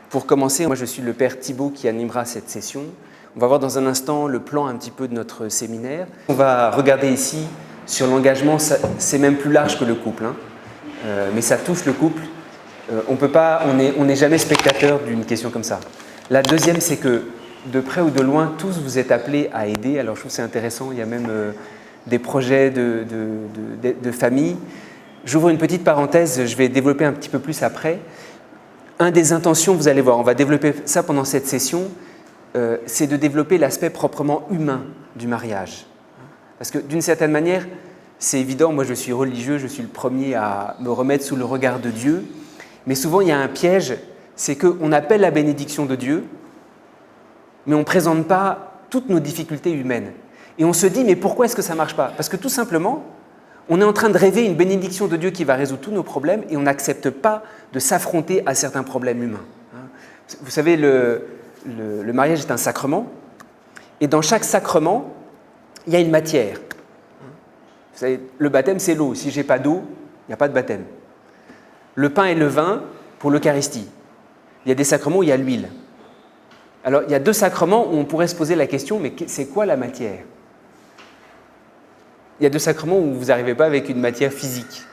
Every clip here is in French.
Pour commencer, moi je suis le père Thibaut qui animera cette session. On va voir dans un instant le plan un petit peu de notre séminaire. On va regarder ici sur l'engagement, c'est même plus large que le couple, hein. Mais ça touche le couple. On n'est jamais spectateur d'une question comme ça. La deuxième, c'est que de près ou de loin, tous vous êtes appelés à aider. Alors je trouve que c'est intéressant, il y a même des projets de famille. J'ouvre une petite parenthèse, je vais développer un petit peu plus après. Un des intentions, vous allez voir, on va développer ça pendant cette session, c'est de développer l'aspect proprement humain du mariage. Parce que d'une certaine manière, c'est évident, moi je suis religieux, je suis le premier à me remettre sous le regard de Dieu, mais souvent il y a un piège, c'est qu'on appelle la bénédiction de Dieu, mais on ne présente pas toutes nos difficultés humaines. Et on se dit, mais pourquoi est-ce que ça ne marche pas? Parce que tout simplement, on est en train de rêver une bénédiction de Dieu qui va résoudre tous nos problèmes et on n'accepte pas de s'affronter à certains problèmes humains. Vous savez, le mariage est un sacrement et dans chaque sacrement, il y a une matière. Vous savez, le baptême, c'est l'eau. Si je n'ai pas d'eau, il n'y a pas de baptême. Le pain et le vin pour l'Eucharistie. Il y a des sacrements où il y a l'huile. Alors, il y a deux sacrements où on pourrait se poser la question, mais c'est quoi la matière? Il y a deux sacrements où vous n'arrivez pas avec une matière physique.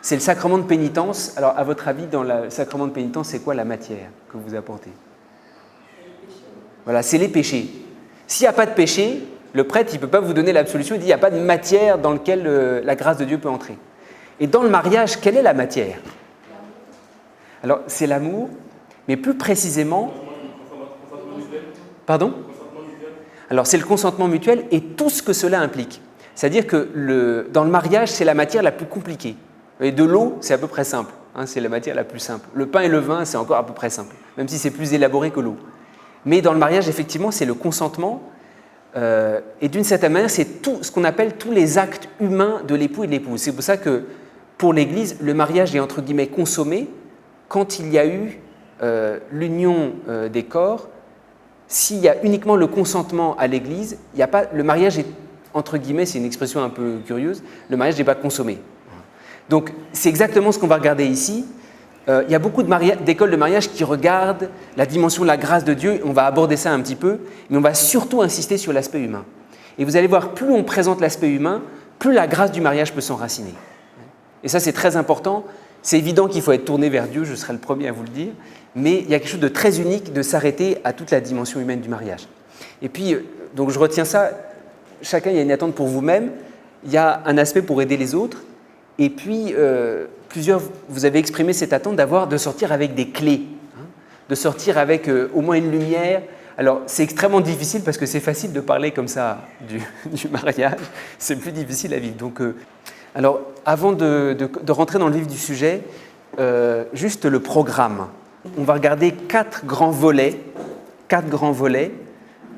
C'est le sacrement de pénitence. Alors, à votre avis, dans le sacrement de pénitence, c'est quoi la matière que vous apportez? Voilà, c'est les péchés. S'il n'y a pas de péché, le prêtre, il ne peut pas vous donner l'absolution. Il dit qu'il n'y a pas de matière dans laquelle la grâce de Dieu peut entrer. Et dans le mariage, quelle est la matière? Alors, c'est l'amour, mais plus précisément... Pardon? Alors, c'est le consentement mutuel et tout ce que cela implique. C'est-à-dire que dans le mariage, c'est la matière la plus compliquée. Et de l'eau, c'est à peu près simple, hein, c'est la matière la plus simple. Le pain et le vin, c'est encore à peu près simple, même si c'est plus élaboré que l'eau. Mais dans le mariage, effectivement, c'est le consentement. Et d'une certaine manière, c'est tout ce qu'on appelle tous les actes humains de l'époux et de l'épouse. C'est pour ça que, pour l'Église, le mariage est entre guillemets consommé quand il y a eu l'union des corps. S'il y a uniquement le consentement à l'Église, il n'y a pas, le mariage est, entre guillemets, c'est une expression un peu curieuse, le mariage n'est pas consommé. Donc, c'est exactement ce qu'on va regarder ici. Il y a beaucoup d'écoles de mariage qui regardent la dimension de la grâce de Dieu. On va aborder ça un petit peu, mais on va surtout insister sur l'aspect humain. Et vous allez voir, plus on présente l'aspect humain, plus la grâce du mariage peut s'enraciner. Et ça, c'est très important. C'est évident qu'il faut être tourné vers Dieu, je serai le premier à vous le dire, mais il y a quelque chose de très unique de s'arrêter à toute la dimension humaine du mariage. Et puis, donc je retiens ça, chacun, il y a une attente pour vous-même, il y a un aspect pour aider les autres, et puis plusieurs, vous avez exprimé cette attente de sortir avec des clés, hein, de sortir avec au moins une lumière. Alors, c'est extrêmement difficile parce que c'est facile de parler comme ça du mariage, c'est plus difficile à vivre. Donc, alors, avant de rentrer dans le vif du sujet, juste le programme. On va regarder 4 grands volets.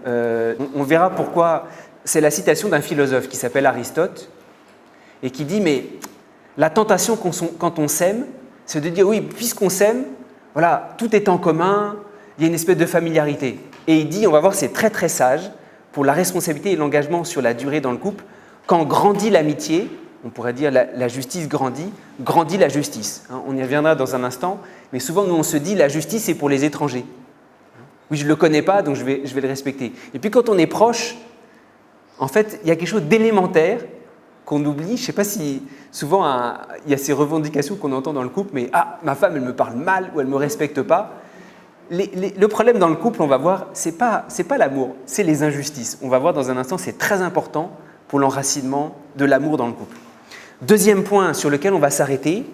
On verra pourquoi. C'est la citation d'un philosophe qui s'appelle Aristote et qui dit, mais la tentation quand on s'aime, c'est de dire, oui, puisqu'on s'aime, voilà, tout est en commun, il y a une espèce de familiarité. Et il dit, on va voir, c'est très très sage pour la responsabilité et l'engagement sur la durée dans le couple. Quand grandit l'amitié, on pourrait dire la justice grandit la justice. Hein, on y reviendra dans un instant, mais souvent nous on se dit la justice c'est pour les étrangers. Oui, je ne le connais pas, donc je vais le respecter. Et puis quand on est proche, en fait, il y a quelque chose d'élémentaire qu'on oublie. Je ne sais pas si souvent il y a ces revendications qu'on entend dans le couple, mais ma femme elle me parle mal ou elle ne me respecte pas. Le problème dans le couple, on va voir, c'est pas l'amour, c'est les injustices. On va voir dans un instant, c'est très important pour l'enracinement de l'amour dans le couple. Deuxième point sur lequel on va s'arrêter,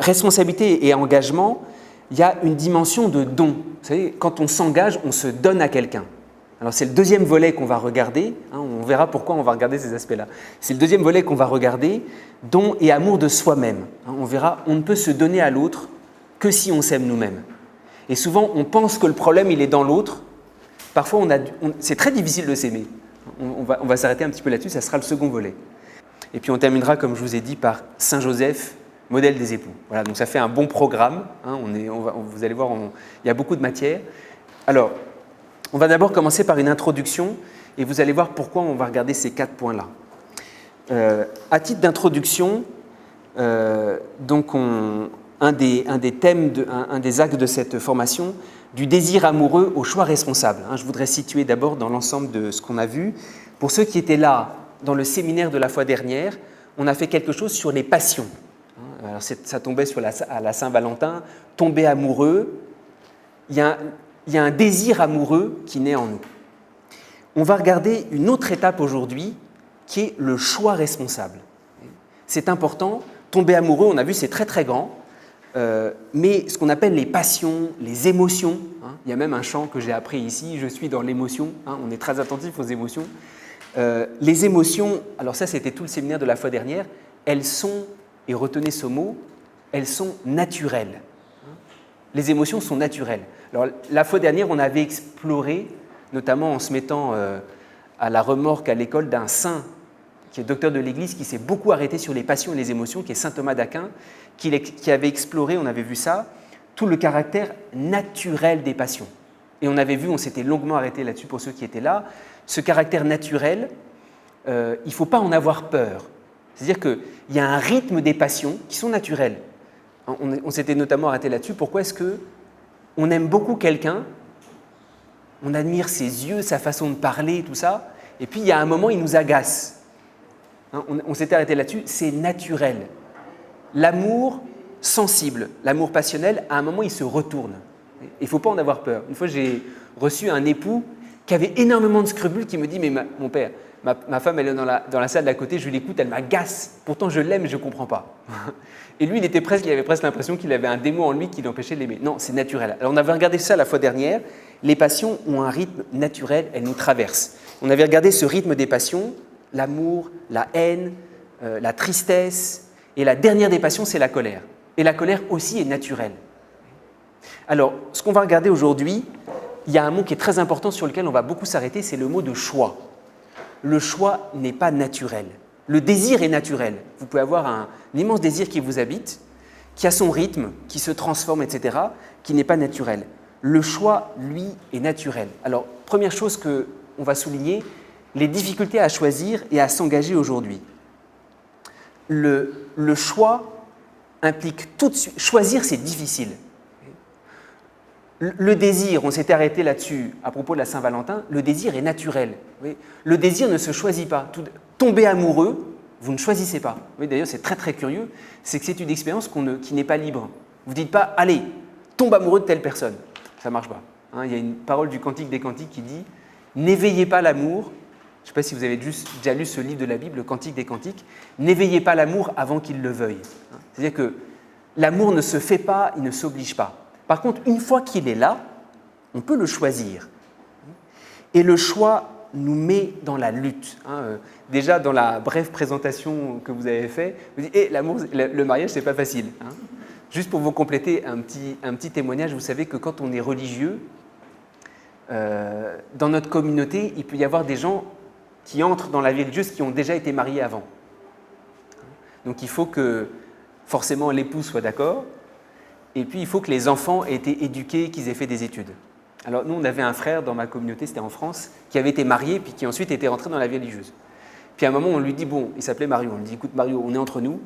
responsabilité et engagement, il y a une dimension de don. Vous savez, quand on s'engage, on se donne à quelqu'un. Alors c'est le deuxième volet qu'on va regarder, hein, on verra pourquoi on va regarder ces aspects-là. C'est le deuxième volet qu'on va regarder, don et amour de soi-même. Hein, on verra, on ne peut se donner à l'autre que si on s'aime nous-mêmes. Et souvent, on pense que le problème, il est dans l'autre. Parfois, c'est très difficile de s'aimer. On va s'arrêter un petit peu là-dessus, ça sera le second volet. Et puis on terminera, comme je vous ai dit, par Saint Joseph, modèle des époux. Voilà, donc ça fait un bon programme. Hein, vous allez voir, il y a beaucoup de matière. Alors, on va d'abord commencer par une introduction et vous allez voir pourquoi on va regarder ces 4 points-là. À titre d'introduction, donc un des thèmes, un des axes de cette formation, du désir amoureux au choix responsable. Je voudrais situer d'abord dans l'ensemble de ce qu'on a vu. Pour ceux qui étaient là dans le séminaire de la fois dernière, on a fait quelque chose sur les passions. Alors ça tombait à la Saint-Valentin, tomber amoureux. Il y a un désir amoureux qui naît en nous. On va regarder une autre étape aujourd'hui qui est le choix responsable. C'est important. Tomber amoureux, on a vu, c'est très très grand. Mais ce qu'on appelle les passions, les émotions, il y a même un chant que j'ai appris ici, je suis dans l'émotion, on est très attentif aux émotions. Les émotions, alors ça c'était tout le séminaire de la fois dernière, elles sont, et retenez ce mot, elles sont naturelles. Les émotions sont naturelles. Alors la fois dernière, on avait exploré, notamment en se mettant à la remorque à l'école d'un saint qui est docteur de l'Église, qui s'est beaucoup arrêté sur les passions et les émotions, qui est saint Thomas d'Aquin, qui avait exploré, on avait vu ça, tout le caractère naturel des passions. Et on avait vu, on s'était longuement arrêté là-dessus pour ceux qui étaient là, ce caractère naturel, il ne faut pas en avoir peur. C'est-à-dire qu'il y a un rythme des passions qui sont naturels. On s'était notamment arrêté là-dessus. Pourquoi est-ce qu'on aime beaucoup quelqu'un, on admire ses yeux, sa façon de parler, tout ça, et puis il y a un moment, il nous agace. On s'était arrêté là-dessus, c'est naturel. L'amour sensible, l'amour passionnel, à un moment, il se retourne. Il ne faut pas en avoir peur. Une fois, j'ai reçu un époux qui avait énormément de scrupules, qui me dit « Mais mon père, ma femme, elle est dans la salle d'à côté, je l'écoute, elle m'agace. Pourtant, je l'aime, je ne comprends pas. » Et lui, il avait presque l'impression qu'il avait un démon en lui qui l'empêchait de l'aimer. Non, c'est naturel. Alors, on avait regardé ça la fois dernière. Les passions ont un rythme naturel, elles nous traversent. On avait regardé ce rythme des passions, l'amour, la haine, la tristesse. Et la dernière des passions, c'est la colère. Et la colère aussi est naturelle. Alors, ce qu'on va regarder aujourd'hui, il y a un mot qui est très important sur lequel on va beaucoup s'arrêter, c'est le mot de choix. Le choix n'est pas naturel. Le désir est naturel. Vous pouvez avoir un immense désir qui vous habite, qui a son rythme, qui se transforme, etc., qui n'est pas naturel. Le choix, lui, est naturel. Alors, première chose qu'on va souligner, les difficultés à choisir et à s'engager aujourd'hui. Le choix implique tout de suite… Choisir, c'est difficile. Le désir, on s'était arrêté là-dessus à propos de la Saint-Valentin, le désir est naturel. Le désir ne se choisit pas. Tomber amoureux, vous ne choisissez pas. D'ailleurs, c'est très très curieux, c'est que c'est une expérience qui n'est pas libre. Vous ne dites pas « Allez, tombe amoureux de telle personne ». Ça ne marche pas. Il y a une parole du Cantique des Cantiques qui dit « N'éveillez pas l'amour ». Je ne sais pas si vous avez déjà lu ce livre de la Bible, le Cantique des Cantiques. « N'éveillez pas l'amour avant qu'il le veuille ». C'est-à-dire que l'amour ne se fait pas, il ne s'oblige pas. Par contre, une fois qu'il est là, on peut le choisir. Et le choix nous met dans la lutte. Déjà, dans la brève présentation que vous avez faite, vous dites le mariage, ce n'est pas facile. Juste pour vous compléter un petit témoignage, vous savez que quand on est religieux, dans notre communauté, il peut y avoir des gens qui entrent dans la vie religieuse qui ont déjà été mariés avant. Donc il faut que forcément l'époux soit d'accord, et puis il faut que les enfants aient été éduqués, qu'ils aient fait des études. Alors nous, on avait un frère dans ma communauté, c'était en France, qui avait été marié, puis qui ensuite était rentré dans la vie religieuse. Puis à un moment, on lui dit, il s'appelait Mario, on lui dit, écoute Mario, on est entre nous,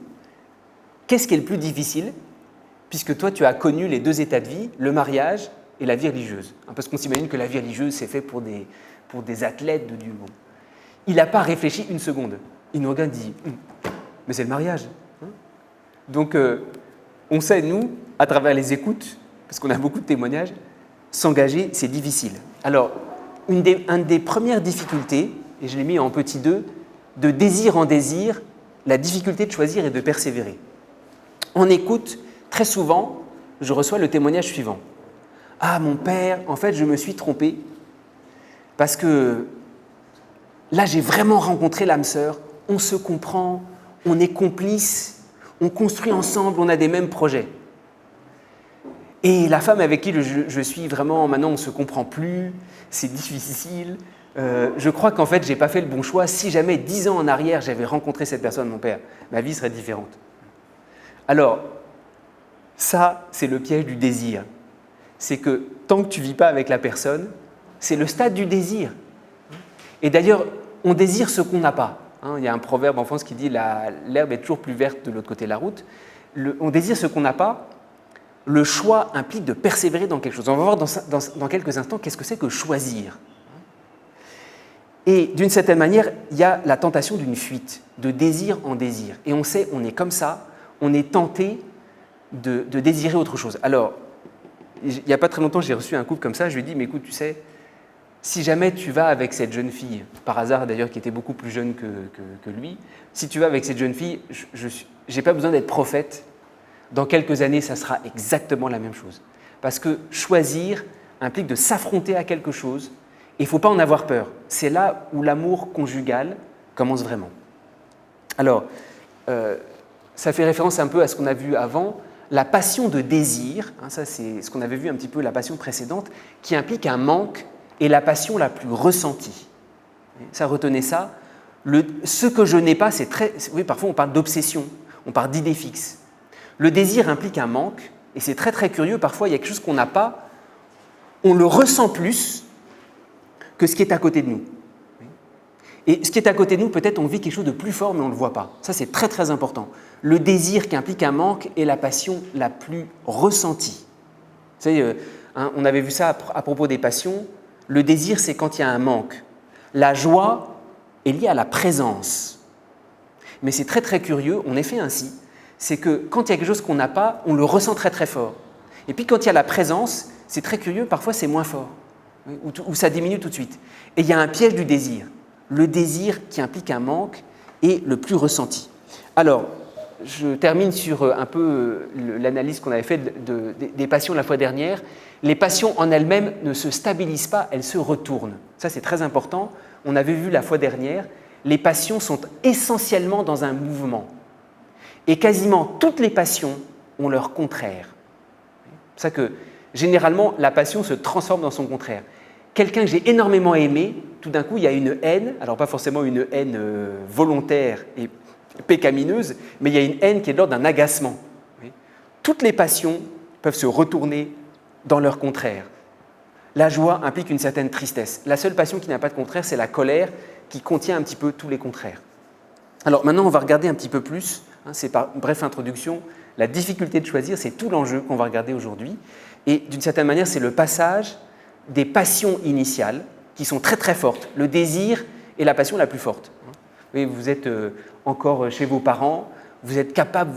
qu'est-ce qui est le plus difficile, puisque toi tu as connu les deux états de vie, le mariage et la vie religieuse. Parce qu'on s'imagine que la vie religieuse, c'est fait pour des athlètes de Dieu. Il n'a pas réfléchi une seconde. Il nous regarde et dit, mais c'est le mariage. Donc, on sait, nous, à travers les écoutes, parce qu'on a beaucoup de témoignages, s'engager, c'est difficile. Alors, une des premières difficultés, et je l'ai mis en petit 2, de désir en désir, la difficulté de choisir et de persévérer. En écoute, très souvent, je reçois le témoignage suivant. « Ah, mon père, en fait, je me suis trompé, parce que là, j'ai vraiment rencontré l'âme sœur, on se comprend, on est complices, on construit ensemble, on a des mêmes projets. Et la femme avec qui je suis vraiment, maintenant on ne se comprend plus, c'est difficile. Je crois qu'en fait, je n'ai pas fait le bon choix. Si jamais 10 ans en arrière, j'avais rencontré cette personne, mon père, ma vie serait différente. » Alors, ça, c'est le piège du désir. C'est que tant que tu ne vis pas avec la personne, c'est le stade du désir. Et d'ailleurs, on désire ce qu'on n'a pas. Hein, il y a un proverbe en France qui dit l'herbe est toujours plus verte de l'autre côté de la route. On désire ce qu'on n'a pas. Le choix implique de persévérer dans quelque chose. On va voir dans quelques instants qu'est-ce que c'est que choisir. Et d'une certaine manière, il y a la tentation d'une fuite, de désir en désir. Et on sait, on est comme ça, on est tenté de désirer autre chose. Alors, il n'y a pas très longtemps, j'ai reçu un couple comme ça, je lui ai dit, mais écoute, tu sais, si jamais tu vas avec cette jeune fille, par hasard d'ailleurs qui était beaucoup plus jeune que lui, si tu vas avec cette jeune fille, je n'ai pas besoin d'être prophète, dans quelques années, ça sera exactement la même chose. Parce que choisir implique de s'affronter à quelque chose, et il ne faut pas en avoir peur. C'est là où l'amour conjugal commence vraiment. Alors, ça fait référence un peu à ce qu'on a vu avant, la passion de désir, hein, ça c'est ce qu'on avait vu un petit peu la passion précédente, qui implique un manque et la passion la plus ressentie. Ça, retenez ça. Ce que je n'ai pas, c'est très... Oui, parfois on parle d'obsession, on parle d'idée fixe. Le désir implique un manque, et c'est très très curieux, parfois il y a quelque chose qu'on n'a pas, on le ressent plus que ce qui est à côté de nous. Et ce qui est à côté de nous, peut-être on vit quelque chose de plus fort, mais on ne le voit pas. Ça, c'est très très important. Le désir qui implique un manque est la passion la plus ressentie. Vous savez, on avait vu ça à propos des passions. Le désir, c'est quand il y a un manque. La joie est liée à la présence. Mais c'est très très curieux, on est fait ainsi, c'est que quand il y a quelque chose qu'on n'a pas, on le ressent très très fort. Et puis quand il y a la présence, c'est très curieux, parfois c'est moins fort, ou ça diminue tout de suite. Et il y a un piège du désir. Le désir qui implique un manque est le plus ressenti. Alors, je termine sur un peu l'analyse qu'on avait faite des passions la fois dernière. Les passions en elles-mêmes ne se stabilisent pas, elles se retournent. Ça, c'est très important. On avait vu la fois dernière, les passions sont essentiellement dans un mouvement. Et quasiment toutes les passions ont leur contraire. C'est ça que, généralement, la passion se transforme dans son contraire. Quelqu'un que j'ai énormément aimé, tout d'un coup, il y a une haine, alors pas forcément une haine volontaire et pécamineuse, mais il y a une haine qui est de l'ordre d'un agacement. Toutes les passions peuvent se retourner dans leur contraire. La joie implique une certaine tristesse. La seule passion qui n'a pas de contraire, c'est la colère, qui contient un petit peu tous les contraires. Alors maintenant, on va regarder un petit peu plus, c'est par une brève introduction, la difficulté de choisir, c'est tout l'enjeu qu'on va regarder aujourd'hui. Et d'une certaine manière, c'est le passage des passions initiales, qui sont très très fortes. Le désir est la passion la plus forte. Vous êtes encore chez vos parents, vous êtes capable,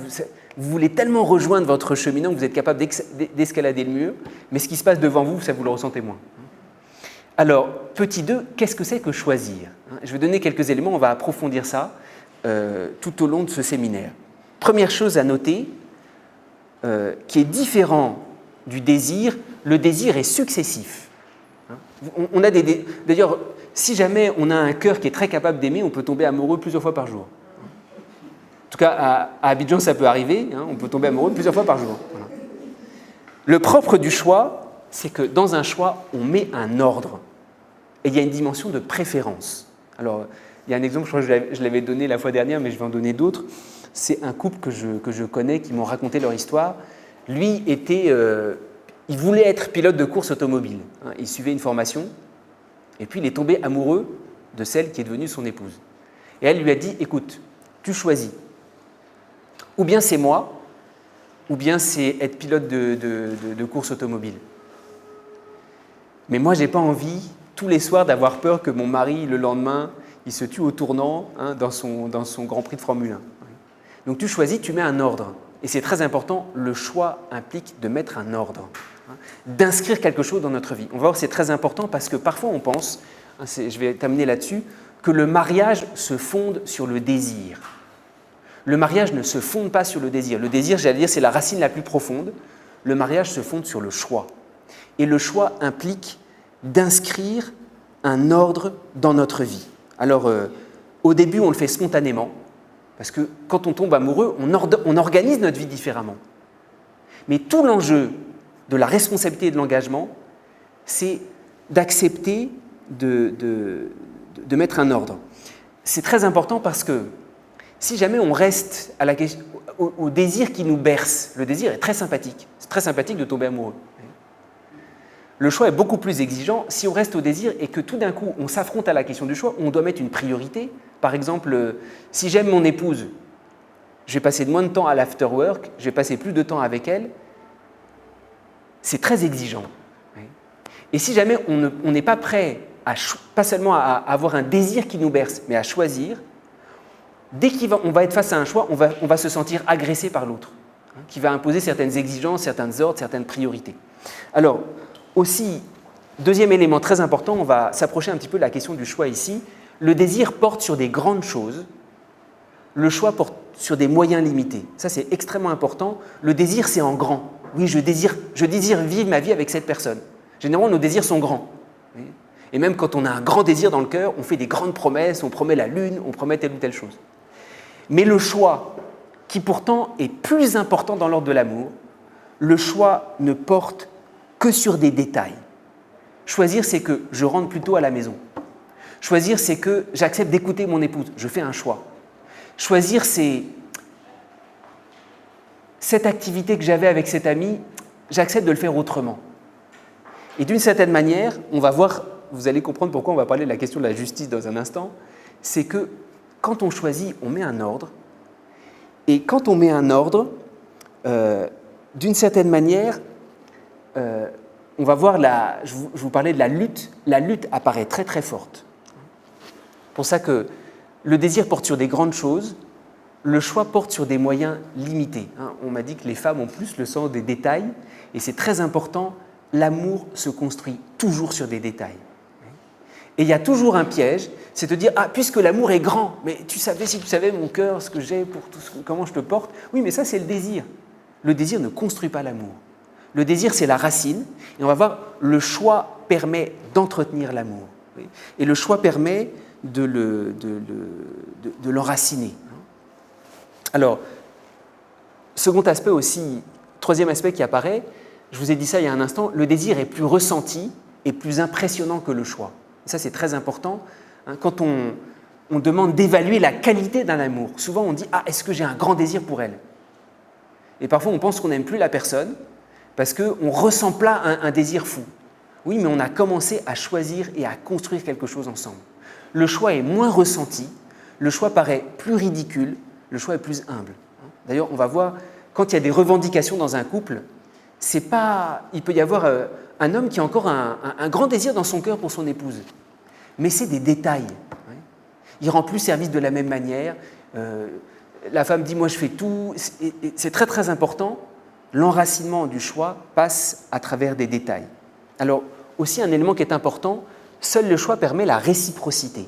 vous voulez tellement rejoindre votre cheminant que vous êtes capable d'escalader le mur, mais ce qui se passe devant vous, ça vous le ressentez moins. Alors, petit 2, qu'est-ce que c'est que choisir ? Je vais donner quelques éléments, on va approfondir ça tout au long de ce séminaire. Première chose à noter, qui est différent du désir, le désir est successif. On a d'ailleurs, si jamais on a un cœur qui est très capable d'aimer, on peut tomber amoureux plusieurs fois par jour. En tout cas, à Abidjan, ça peut arriver, on peut tomber amoureux plusieurs fois par jour. Voilà. Le propre du choix, c'est que dans un choix, on met un ordre. Et il y a une dimension de préférence. Alors, il y a un exemple, je crois que je l'avais donné la fois dernière, mais je vais en donner d'autres. C'est un couple que je connais qui m'ont raconté leur histoire. Lui il voulait être pilote de course automobile. Il suivait une formation, et puis il est tombé amoureux de celle qui est devenue son épouse. Et elle lui a dit, écoute, tu choisis. Ou bien c'est moi, ou bien c'est être pilote de course automobile. Mais moi, je n'ai pas envie, tous les soirs, d'avoir peur que mon mari, le lendemain, il se tue au tournant dans son Grand Prix de Formule 1. Donc tu choisis, tu mets un ordre. Et c'est très important, le choix implique de mettre un ordre, d'inscrire quelque chose dans notre vie. On va voir, c'est très important parce que parfois on pense, je vais t'amener là-dessus, que le mariage se fonde sur le désir. Le mariage ne se fonde pas sur le désir. Le désir, j'allais dire, c'est la racine la plus profonde. Le mariage se fonde sur le choix. Et le choix implique d'inscrire un ordre dans notre vie. Alors, au début, on le fait spontanément, parce que quand on tombe amoureux, on organise notre vie différemment. Mais tout l'enjeu de la responsabilité et de l'engagement, c'est d'accepter de mettre un ordre. C'est très important parce que si jamais on reste au désir qui nous berce, le désir est très sympathique. C'est très sympathique de tomber amoureux. Le choix est beaucoup plus exigeant si on reste au désir et que tout d'un coup on s'affronte à la question du choix, on doit mettre une priorité Par exemple, si j'aime mon épouse, je vais passer moins de temps à l'afterwork, je vais passer plus de temps avec elle. C'est très exigeant. Et si jamais on n'est pas prêt, pas seulement à avoir un désir qui nous berce, mais à choisir, dès qu'on va être face à un choix, on va se sentir agressé par l'autre, qui va imposer certaines exigences, certains ordres, certaines priorités. Alors, aussi, deuxième élément très important, on va s'approcher un petit peu de la question du choix ici. Le désir porte sur des grandes choses, le choix porte sur des moyens limités. Ça, c'est extrêmement important. Le désir, c'est en grand. Oui, je désire vivre ma vie avec cette personne. Généralement, nos désirs sont grands. Et même quand on a un grand désir dans le cœur, on fait des grandes promesses, on promet la lune, on promet telle ou telle chose. Mais le choix, qui pourtant est plus important dans l'ordre de l'amour, le choix ne porte que sur des détails. Choisir, c'est que je rentre plus tôt à la maison. Choisir, c'est que j'accepte d'écouter mon épouse. Je fais un choix. Choisir, c'est cette activité que j'avais avec cet ami, j'accepte de le faire autrement. Et d'une certaine manière, on va voir, vous allez comprendre pourquoi on va parler de la question de la justice dans un instant, c'est que quand on choisit, on met un ordre. Et quand on met un ordre, d'une certaine manière, on va voir, je vous parlais de la lutte apparaît très très forte. C'est pour ça que le désir porte sur des grandes choses, le choix porte sur des moyens limités. On m'a dit que les femmes ont plus le sens des détails, et c'est très important, l'amour se construit toujours sur des détails. Et il y a toujours un piège, c'est de dire « Ah, puisque l'amour est grand, mais si tu savais mon cœur, ce que j'ai, comment je te porte. » Oui, mais ça, c'est le désir. Le désir ne construit pas l'amour. Le désir, c'est la racine. Et on va voir, le choix permet d'entretenir l'amour. Et le choix permet de l'enraciner. Alors, second aspect aussi, troisième aspect qui apparaît, je vous ai dit ça il y a un instant, le désir est plus ressenti et plus impressionnant que le choix. Ça, c'est très important. Quand on demande d'évaluer la qualité d'un amour, souvent on dit « Ah, est-ce que j'ai un grand désir pour elle ?» Et parfois, on pense qu'on n'aime plus la personne parce qu'on ne ressent pas un désir fou. Oui, mais on a commencé à choisir et à construire quelque chose ensemble. Le choix est moins ressenti, le choix paraît plus ridicule, le choix est plus humble. D'ailleurs, on va voir, quand il y a des revendications dans un couple, il peut y avoir un homme qui a encore un grand désir dans son cœur pour son épouse. Mais c'est des détails. Il ne rend plus service de la même manière. La femme dit « moi je fais tout ». C'est très très important. L'enracinement du choix passe à travers des détails. Alors, aussi un élément qui est important, seul le choix permet la réciprocité.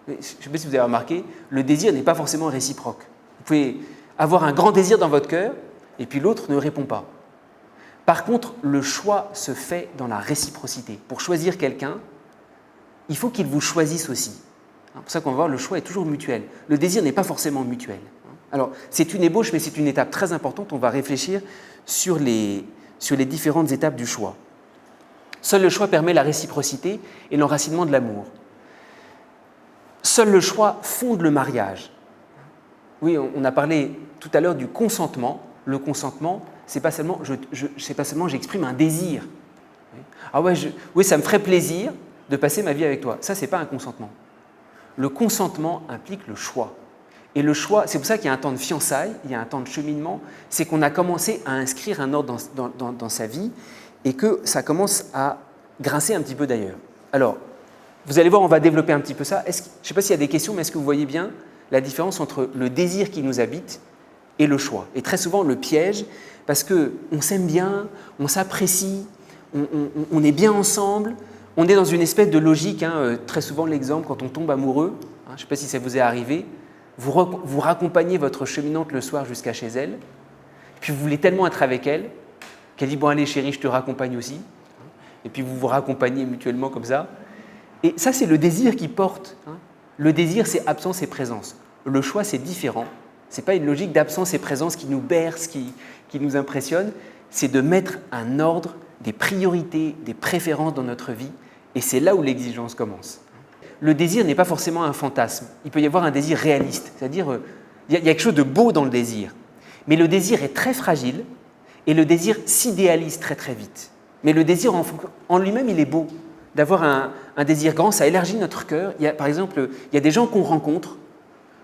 Je ne sais pas si vous avez remarqué, le désir n'est pas forcément réciproque. Vous pouvez avoir un grand désir dans votre cœur et puis l'autre ne répond pas. Par contre, le choix se fait dans la réciprocité. Pour choisir quelqu'un, il faut qu'il vous choisisse aussi. C'est pour ça qu'on va voir, le choix est toujours mutuel. Le désir n'est pas forcément mutuel. Alors, c'est une ébauche, mais c'est une étape très importante. On va réfléchir sur les différentes étapes du choix. Seul le choix permet la réciprocité et l'enracinement de l'amour. Seul le choix fonde le mariage. Oui, on a parlé tout à l'heure du consentement. Le consentement, c'est pas seulement j'exprime un désir. Ah ouais, oui, ça me ferait plaisir de passer ma vie avec toi. Ça, c'est pas un consentement. Le consentement implique le choix. Et le choix, c'est pour ça qu'il y a un temps de fiançailles, il y a un temps de cheminement, c'est qu'on a commencé à inscrire un ordre dans sa vie et que ça commence à grincer un petit peu d'ailleurs. Alors, vous allez voir, on va développer un petit peu ça. Je ne sais pas s'il y a des questions, mais est-ce que vous voyez bien la différence entre le désir qui nous habite et le choix? Et très souvent, le piège, parce qu'on s'aime bien, on s'apprécie, on est bien ensemble, on est dans une espèce de logique, très souvent l'exemple, quand on tombe amoureux, je ne sais pas si ça vous est arrivé, vous raccompagnez votre cheminante le soir jusqu'à chez elle, puis vous voulez tellement être avec elle, qu'elle dit « bon allez chérie, je te raccompagne aussi », et puis vous vous raccompagnez mutuellement comme ça. Et ça, c'est le désir qui porte. Le désir, c'est absence et présence. Le choix, c'est différent. Ce n'est pas une logique d'absence et présence qui nous berce, qui nous impressionne. C'est de mettre un ordre, des priorités, des préférences dans notre vie. Et c'est là où l'exigence commence. Le désir n'est pas forcément un fantasme. Il peut y avoir un désir réaliste. C'est-à-dire, il y a quelque chose de beau dans le désir. Mais le désir est très fragile et le désir s'idéalise très très vite. Mais le désir en lui-même, il est beau. d'avoir un désir grand, ça élargit notre cœur. Par exemple, il y a des gens qu'on rencontre,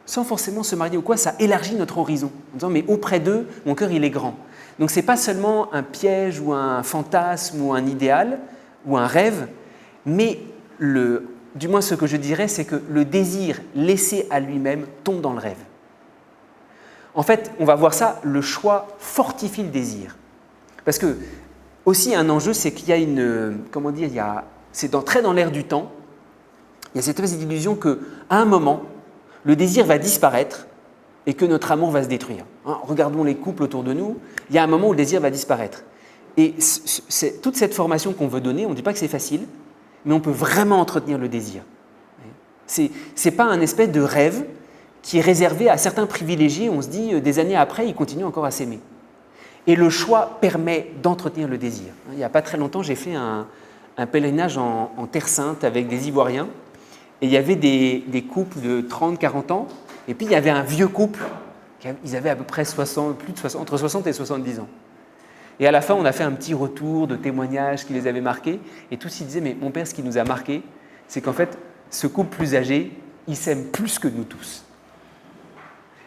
sans forcément se marier ou quoi, ça élargit notre horizon, en disant mais auprès d'eux, mon cœur il est grand. Donc ce n'est pas seulement un piège ou un fantasme ou un idéal ou un rêve, mais du moins ce que je dirais, c'est que le désir laissé à lui-même tombe dans le rêve. En fait, on va voir ça, le choix fortifie le désir. Parce que, aussi un enjeu, c'est qu'il y a c'est très dans l'air du temps, il y a cette espèce d'illusion qu'à un moment, le désir va disparaître et que notre amour va se détruire. Regardons les couples autour de nous, il y a un moment où le désir va disparaître. Et toute cette formation qu'on veut donner, on ne dit pas que c'est facile, mais on peut vraiment entretenir le désir. Ce n'est pas un espèce de rêve qui est réservé à certains privilégiés, on se dit des années après, ils continuent encore à s'aimer. Et le choix permet d'entretenir le désir. Il n'y a pas très longtemps, j'ai fait un pèlerinage en Terre Sainte avec des Ivoiriens, et il y avait des couples de 30-40 ans, et puis il y avait un vieux couple, ils avaient à peu près entre 60 et 70 ans. Et à la fin, on a fait un petit retour de témoignages qui les avaient marqués, et tous ils disaient, mais mon père, ce qui nous a marqué, c'est qu'en fait, ce couple plus âgé, il s'aime plus que nous tous.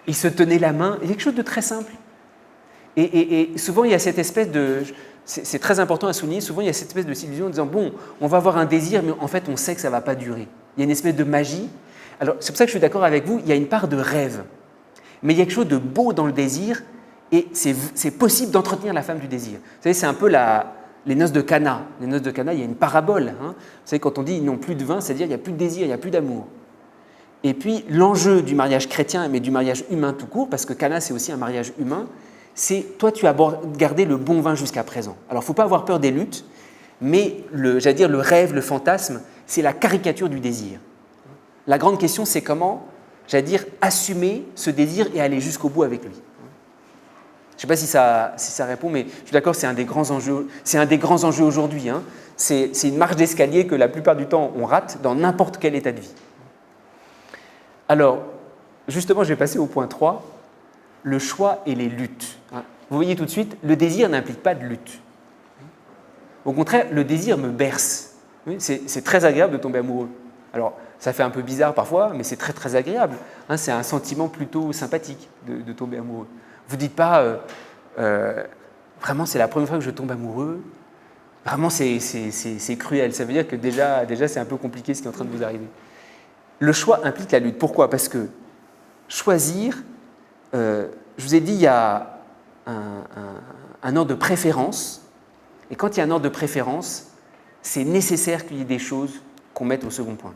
Ils se tenaient la main, il y a quelque chose de très simple. Et souvent, il y a cette espèce de... C'est très important à souligner, souvent il y a cette espèce de illusion en disant, bon, on va avoir un désir, mais en fait, on sait que ça ne va pas durer. Il y a une espèce de magie. Alors, c'est pour ça que je suis d'accord avec vous, il y a une part de rêve. Mais il y a quelque chose de beau dans le désir, et c'est possible d'entretenir la femme du désir. Vous savez, c'est un peu les noces de Cana. Les noces de Cana, il y a une parabole. Vous savez, quand on dit « ils n'ont plus de vin », c'est-à-dire il n'y a plus de désir, il n'y a plus d'amour. Et puis, l'enjeu du mariage chrétien, mais du mariage humain tout court, parce que Cana, c'est aussi un mariage humain, c'est toi, tu as gardé le bon vin jusqu'à présent. Alors, il ne faut pas avoir peur des luttes, mais le rêve, le fantasme, c'est la caricature du désir. La grande question, c'est comment, assumer ce désir et aller jusqu'au bout avec lui. Je ne sais pas si ça répond, mais je suis d'accord, c'est un des grands enjeux. C'est un des grands enjeux aujourd'hui. C'est une marche d'escalier que la plupart du temps, on rate dans n'importe quel état de vie. Alors, justement, je vais passer au point 3, le choix et les luttes. Vous voyez tout de suite, le désir n'implique pas de lutte. Au contraire, le désir me berce. C'est très agréable de tomber amoureux. Alors, ça fait un peu bizarre parfois, mais c'est très très agréable. C'est un sentiment plutôt sympathique de tomber amoureux. Vous ne dites pas, vraiment c'est la première fois que je tombe amoureux, vraiment c'est cruel, ça veut dire que déjà c'est un peu compliqué ce qui est en train de vous arriver. Le choix implique la lutte. Pourquoi ? Parce que choisir, je vous ai dit, il y a un ordre de préférence, et quand il y a un ordre de préférence, c'est nécessaire qu'il y ait des choses qu'on mette au second point.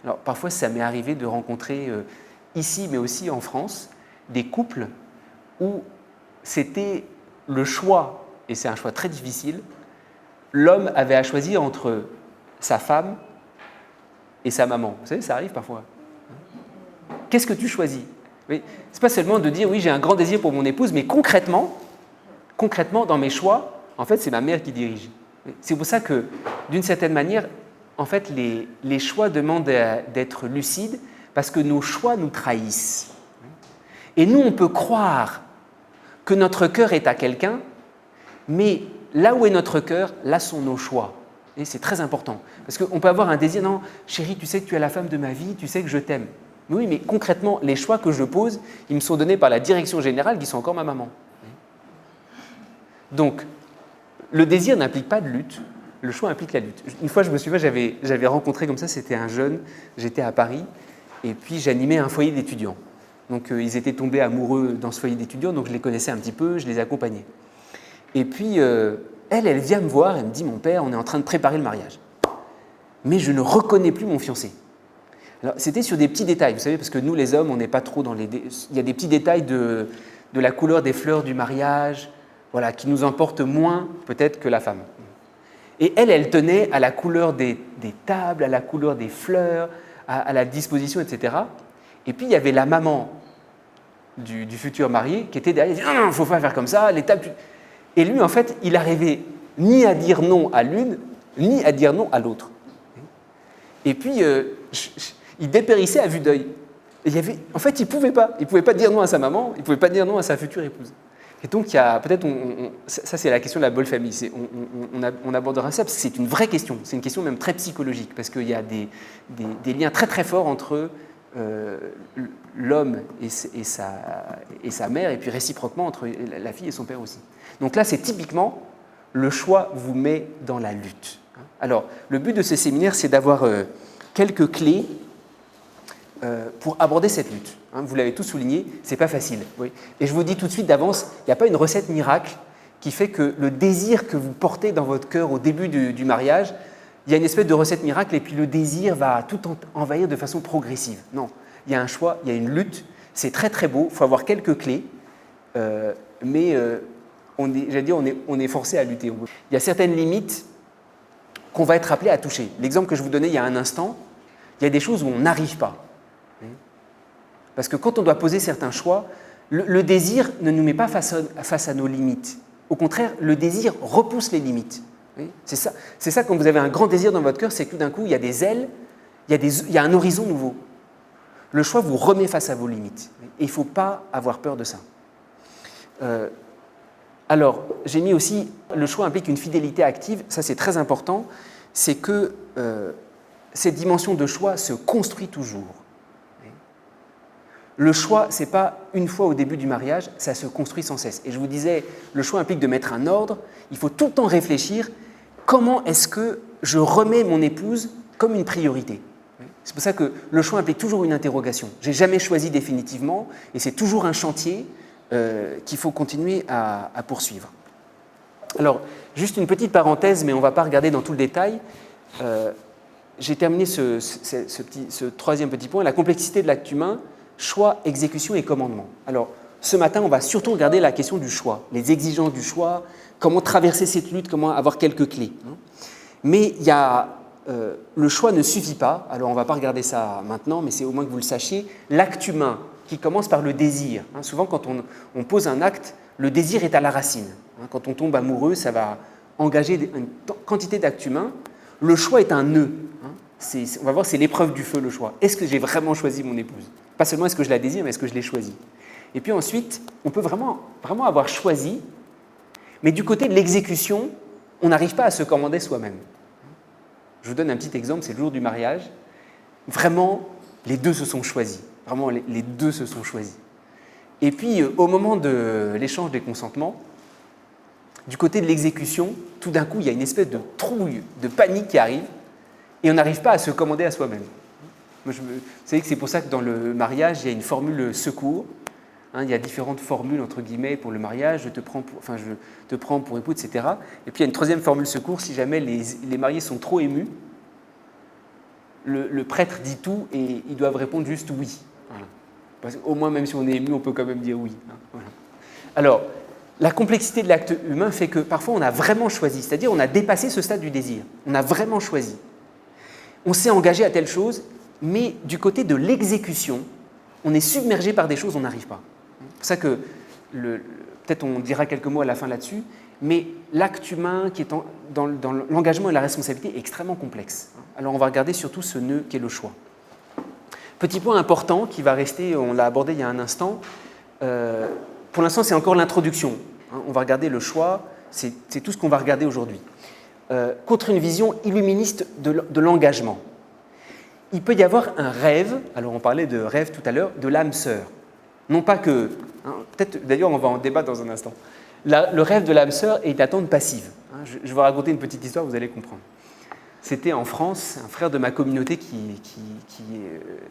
Alors parfois ça m'est arrivé de rencontrer ici, mais aussi en France, des couples où c'était le choix, et c'est un choix très difficile, l'homme avait à choisir entre sa femme et sa maman. Vous savez, ça arrive parfois. Qu'est-ce que tu choisis ? Oui, ce n'est pas seulement de dire, oui, j'ai un grand désir pour mon épouse, mais concrètement, dans mes choix, en fait, c'est ma mère qui dirige. C'est pour ça que, d'une certaine manière, en fait, les choix demandent d'être lucides, parce que nos choix nous trahissent. Et nous, on peut croire que notre cœur est à quelqu'un, mais là où est notre cœur, là sont nos choix. Et c'est très important. Parce qu'on peut avoir un désir, non, chérie, tu sais que tu es la femme de ma vie, tu sais que je t'aime. Mais oui, mais concrètement, les choix que je pose, ils me sont donnés par la direction générale qui sont encore ma maman. Donc, le désir n'implique pas de lutte, le choix implique la lutte. Une fois, je me souviens, j'avais rencontré comme ça, c'était un jeune, j'étais à Paris, et puis j'animais un foyer d'étudiants. Donc, ils étaient tombés amoureux dans ce foyer d'étudiants, donc je les connaissais un petit peu, je les accompagnais. Et puis, elle vient me voir, elle me dit, mon père, on est en train de préparer le mariage. Mais je ne reconnais plus mon fiancé. Alors, c'était sur des petits détails, vous savez, parce que nous, les hommes, on n'est pas trop dans les... Il y a des petits détails de la couleur des fleurs du mariage, voilà, qui nous emportent moins, peut-être, que la femme. Et elle tenait à la couleur des tables, à la couleur des fleurs, à la disposition, etc. Et puis, il y avait la maman du futur marié qui était derrière, il dit « Non, il ne faut pas faire comme ça, les tables... » Et lui, en fait, il n'arrivait ni à dire non à l'une, ni à dire non à l'autre. Et puis, il dépérissait à vue d'œil. En fait, il ne pouvait pas dire non à sa maman, il ne pouvait pas dire non à sa future épouse. Et donc, il y a peut-être, ça c'est la question de la bonne famille, on abordera ça parce que c'est une vraie question, c'est une question même très psychologique, parce qu'il y a des liens très très forts entre l'homme et sa mère, et puis réciproquement entre la fille et son père aussi. Donc là, c'est typiquement, le choix vous met dans la lutte. Alors, le but de ce séminaire, c'est d'avoir quelques clés pour aborder cette lutte. Vous l'avez tous souligné, c'est pas facile. Oui. Et je vous dis tout de suite d'avance, il n'y a pas une recette miracle qui fait que le désir que vous portez dans votre cœur au début du mariage, il y a une espèce de recette miracle et puis le désir va tout envahir de façon progressive. Non, il y a un choix, il y a une lutte, c'est très très beau, il faut avoir quelques clés, mais on est forcé à lutter. Il y a certaines limites qu'on va être appelé à toucher. L'exemple que je vous donnais il y a un instant, il y a des choses où on n'arrive pas. Parce que quand on doit poser certains choix, le désir ne nous met pas face à nos limites. Au contraire, le désir repousse les limites. Oui, c'est ça, quand vous avez un grand désir dans votre cœur, c'est que tout d'un coup, il y a des ailes, il y a un horizon nouveau. Le choix vous remet face à vos limites. Et il ne faut pas avoir peur de ça. Alors, j'ai mis aussi, le choix implique une fidélité active, ça c'est très important, c'est que cette dimension de choix se construit toujours. Le choix, ce n'est pas une fois au début du mariage, ça se construit sans cesse. Et je vous disais, le choix implique de mettre un ordre, il faut tout le temps réfléchir, comment est-ce que je remets mon épouse comme une priorité ? C'est pour ça que le choix implique toujours une interrogation. Je n'ai jamais choisi définitivement, et c'est toujours un chantier qu'il faut continuer à poursuivre. Alors, juste une petite parenthèse, mais on ne va pas regarder dans tout le détail. J'ai terminé ce troisième petit point, la complexité de l'acte humain, choix, exécution et commandement. Alors, ce matin, on va surtout regarder la question du choix, les exigences du choix, comment traverser cette lutte, comment avoir quelques clés. Mais il y a, le choix ne suffit pas, alors on ne va pas regarder ça maintenant, mais c'est au moins que vous le sachiez, l'acte humain qui commence par le désir. Souvent, quand on pose un acte, le désir est à la racine. Quand on tombe amoureux, ça va engager une quantité d'actes humains. Le choix est un nœud. On va voir, c'est l'épreuve du feu, le choix. Est-ce que j'ai vraiment choisi mon épouse ? Pas seulement est-ce que je la désire, mais est-ce que je l'ai choisie ? Et puis ensuite, on peut vraiment avoir choisi, mais du côté de l'exécution, on n'arrive pas à se commander soi-même. Je vous donne un petit exemple, c'est le jour du mariage. Vraiment, les deux se sont choisis. Vraiment, les deux se sont choisis. Et puis, au moment de l'échange des consentements, du côté de l'exécution, tout d'un coup, il y a une espèce de trouille, de panique qui arrive, et on n'arrive pas à se commander à soi-même. Vous savez que c'est pour ça que dans le mariage, il y a une formule secours. Il y a différentes formules, entre guillemets, pour le mariage, je te prends pour époux, etc. Et puis il y a une troisième formule secours, si jamais les mariés sont trop émus, le prêtre dit tout et ils doivent répondre juste oui. Voilà. Parce qu'au moins, même si on est ému, on peut quand même dire oui. Voilà. Alors, la complexité de l'acte humain fait que parfois on a vraiment choisi, c'est-à-dire on a dépassé ce stade du désir, on a vraiment choisi. On s'est engagé à telle chose, mais du côté de l'exécution, on est submergé par des choses, on n'arrive pas. C'est pour ça que, peut-être on dira quelques mots à la fin là-dessus, mais l'acte humain qui est dans l'engagement et la responsabilité est extrêmement complexe. Alors on va regarder surtout ce nœud qui est le choix. Petit point important qui va rester, on l'a abordé il y a un instant, pour l'instant c'est encore l'introduction. On va regarder le choix, c'est tout ce qu'on va regarder aujourd'hui. Contre une vision illuministe de l'engagement. Il peut y avoir un rêve, alors on parlait de rêve tout à l'heure, de l'âme sœur. Non pas que, peut-être d'ailleurs on va en débattre dans un instant. Le rêve de l'âme sœur est d'attente passive. Je vais vous raconter une petite histoire, vous allez comprendre. C'était en France, un frère de ma communauté qui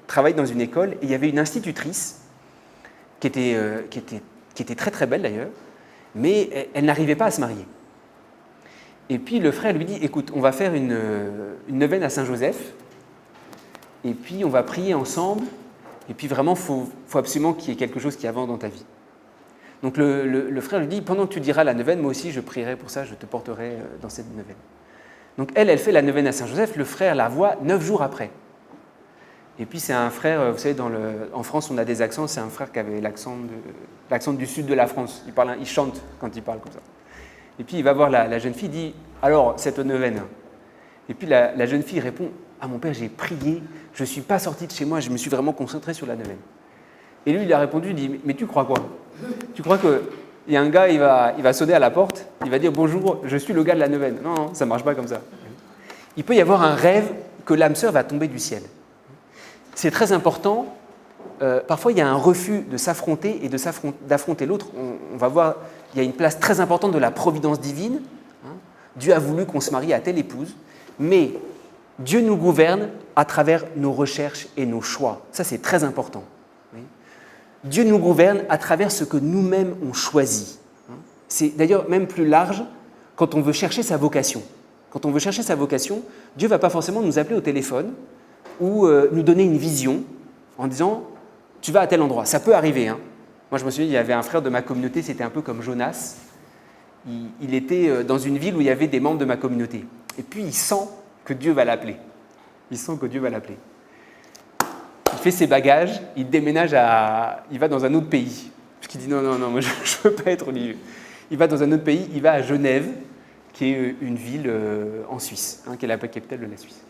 travaille dans une école, et il y avait une institutrice qui était très très belle d'ailleurs, mais elle n'arrivait pas à se marier. Et puis le frère lui dit, écoute, on va faire une neuvaine à Saint-Joseph, et puis on va prier ensemble, et puis vraiment, il faut absolument qu'il y ait quelque chose qui avance dans ta vie. Donc le frère lui dit, pendant que tu diras la neuvaine, moi aussi je prierai pour ça, je te porterai dans cette neuvaine. Donc elle fait la neuvaine à Saint-Joseph, le frère la voit 9 jours après. Et puis c'est un frère, vous savez, en France on a des accents, c'est un frère qui avait l'accent du sud de la France, il chante quand il parle comme ça. Et puis il va voir la jeune fille, il dit, alors cette neuvaine. Et puis la jeune fille répond, ah mon père, j'ai prié, je ne suis pas sorti de chez moi, je me suis vraiment concentré sur la neuvaine. Et lui il a répondu, il dit, mais tu crois quoi ? Tu crois que il y a un gars, il va sonner à la porte, il va dire « Bonjour, je suis le gars de la neuvaine ». Non, non, ça ne marche pas comme ça. Il peut y avoir un rêve que l'âme sœur va tomber du ciel. C'est très important. Parfois, il y a un refus de s'affronter et d'affronter l'autre. On va voir, il y a une place très importante de la providence divine. Dieu a voulu qu'on se marie à telle épouse, mais Dieu nous gouverne à travers nos recherches et nos choix. Ça, c'est très important. Dieu nous gouverne à travers ce que nous-mêmes on choisit. C'est d'ailleurs même plus large quand on veut chercher sa vocation. Quand on veut chercher sa vocation, Dieu ne va pas forcément nous appeler au téléphone ou nous donner une vision en disant « tu vas à tel endroit ». Ça peut arriver. Moi, je me souviens, il y avait un frère de ma communauté, c'était un peu comme Jonas. Il était dans une ville où il y avait des membres de ma communauté. Et puis, il sent que Dieu va l'appeler. Il sent que Dieu va l'appeler. Il fait ses bagages, il déménage il va dans un autre pays. Parce qu'il dit non, moi je ne veux pas être au milieu. Il va dans un autre pays, il va à Genève, qui est une ville en Suisse, qui est la capitale de la Suisse.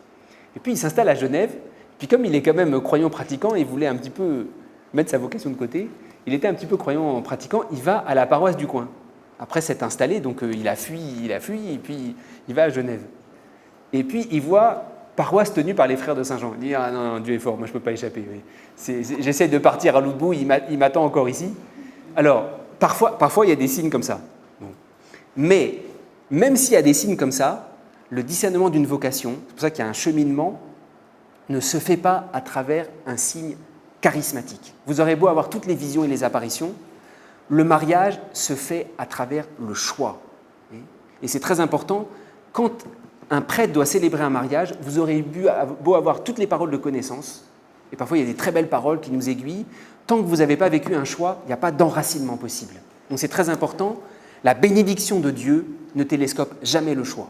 Et puis il s'installe à Genève, puis comme il est quand même croyant pratiquant, il voulait un petit peu mettre sa vocation de côté, il était un petit peu croyant pratiquant, il va à la paroisse du coin. Après s'être installé, donc il a fui, et puis il va à Genève. Et puis il voit paroisse tenue par les frères de Saint-Jean. Il dit « Ah non, Dieu est fort, moi je ne peux pas échapper. J'essaie de partir à l'autre bout, il m'attend encore ici. » Alors, parfois il y a des signes comme ça. Bon. Mais, même s'il y a des signes comme ça, le discernement d'une vocation, c'est pour ça qu'il y a un cheminement, ne se fait pas à travers un signe charismatique. Vous aurez beau avoir toutes les visions et les apparitions, le mariage se fait à travers le choix. Et c'est très important, quand un prêtre doit célébrer un mariage, vous aurez beau avoir toutes les paroles de connaissance, et parfois il y a des très belles paroles qui nous aiguillent, tant que vous n'avez pas vécu un choix, il n'y a pas d'enracinement possible. Donc c'est très important, la bénédiction de Dieu ne télescope jamais le choix.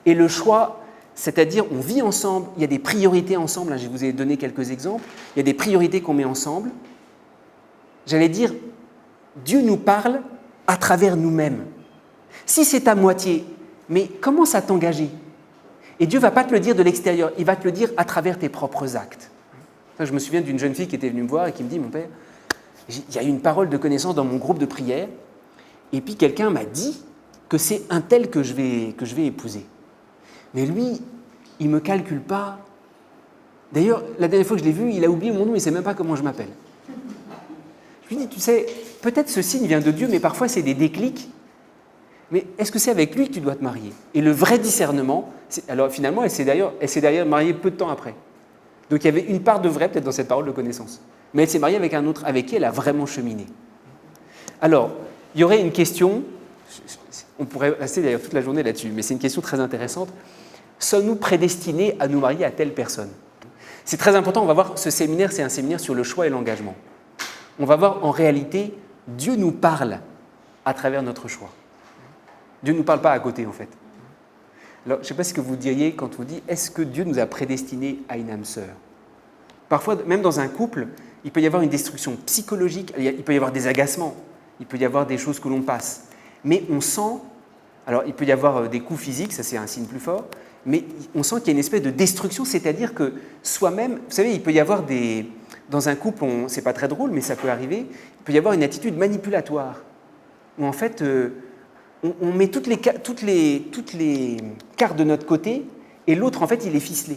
Et le choix, c'est-à-dire on vit ensemble, il y a des priorités ensemble, je vous ai donné quelques exemples, il y a des priorités qu'on met ensemble. J'allais dire, Dieu nous parle à travers nous-mêmes. Si c'est à moitié, mais commence à t'engager. Et Dieu ne va pas te le dire de l'extérieur, il va te le dire à travers tes propres actes. Je me souviens d'une jeune fille qui était venue me voir et qui me dit « Mon père, il y a eu une parole de connaissance dans mon groupe de prière, et puis quelqu'un m'a dit que c'est un tel que je vais épouser. Mais lui, il ne me calcule pas. D'ailleurs, la dernière fois que je l'ai vu, il a oublié mon nom, il ne sait même pas comment je m'appelle. » Je lui dis « Tu sais, peut-être ce signe vient de Dieu, mais parfois c'est des déclics. Mais est-ce que c'est avec lui que tu dois te marier ?» Et le vrai discernement, alors finalement, elle s'est d'ailleurs mariée peu de temps après. Donc il y avait une part de vrai peut-être dans cette parole de connaissance. Mais elle s'est mariée avec un autre, avec qui elle a vraiment cheminé. Alors, il y aurait une question, on pourrait rester d'ailleurs toute la journée là-dessus, mais c'est une question très intéressante. Sommes-nous prédestinés à nous marier à telle personne ? C'est très important, on va voir, ce séminaire, c'est un séminaire sur le choix et l'engagement. On va voir en réalité, Dieu nous parle à travers notre choix. Dieu ne nous parle pas à côté en fait. Alors, je ne sais pas ce que vous diriez quand on dit « Est-ce que Dieu nous a prédestinés à une âme sœur ?» Parfois, même dans un couple, il peut y avoir une destruction psychologique, il peut y avoir des agacements, il peut y avoir des choses que l'on passe. Mais on sent, alors il peut y avoir des coups physiques, ça c'est un signe plus fort, mais on sent qu'il y a une espèce de destruction, c'est-à-dire que soi-même, vous savez, il peut y avoir dans un couple, c'est pas très drôle, mais ça peut arriver, il peut y avoir une attitude manipulatoire, où en fait, on met toutes les cartes de notre côté et l'autre, en fait, il est ficelé.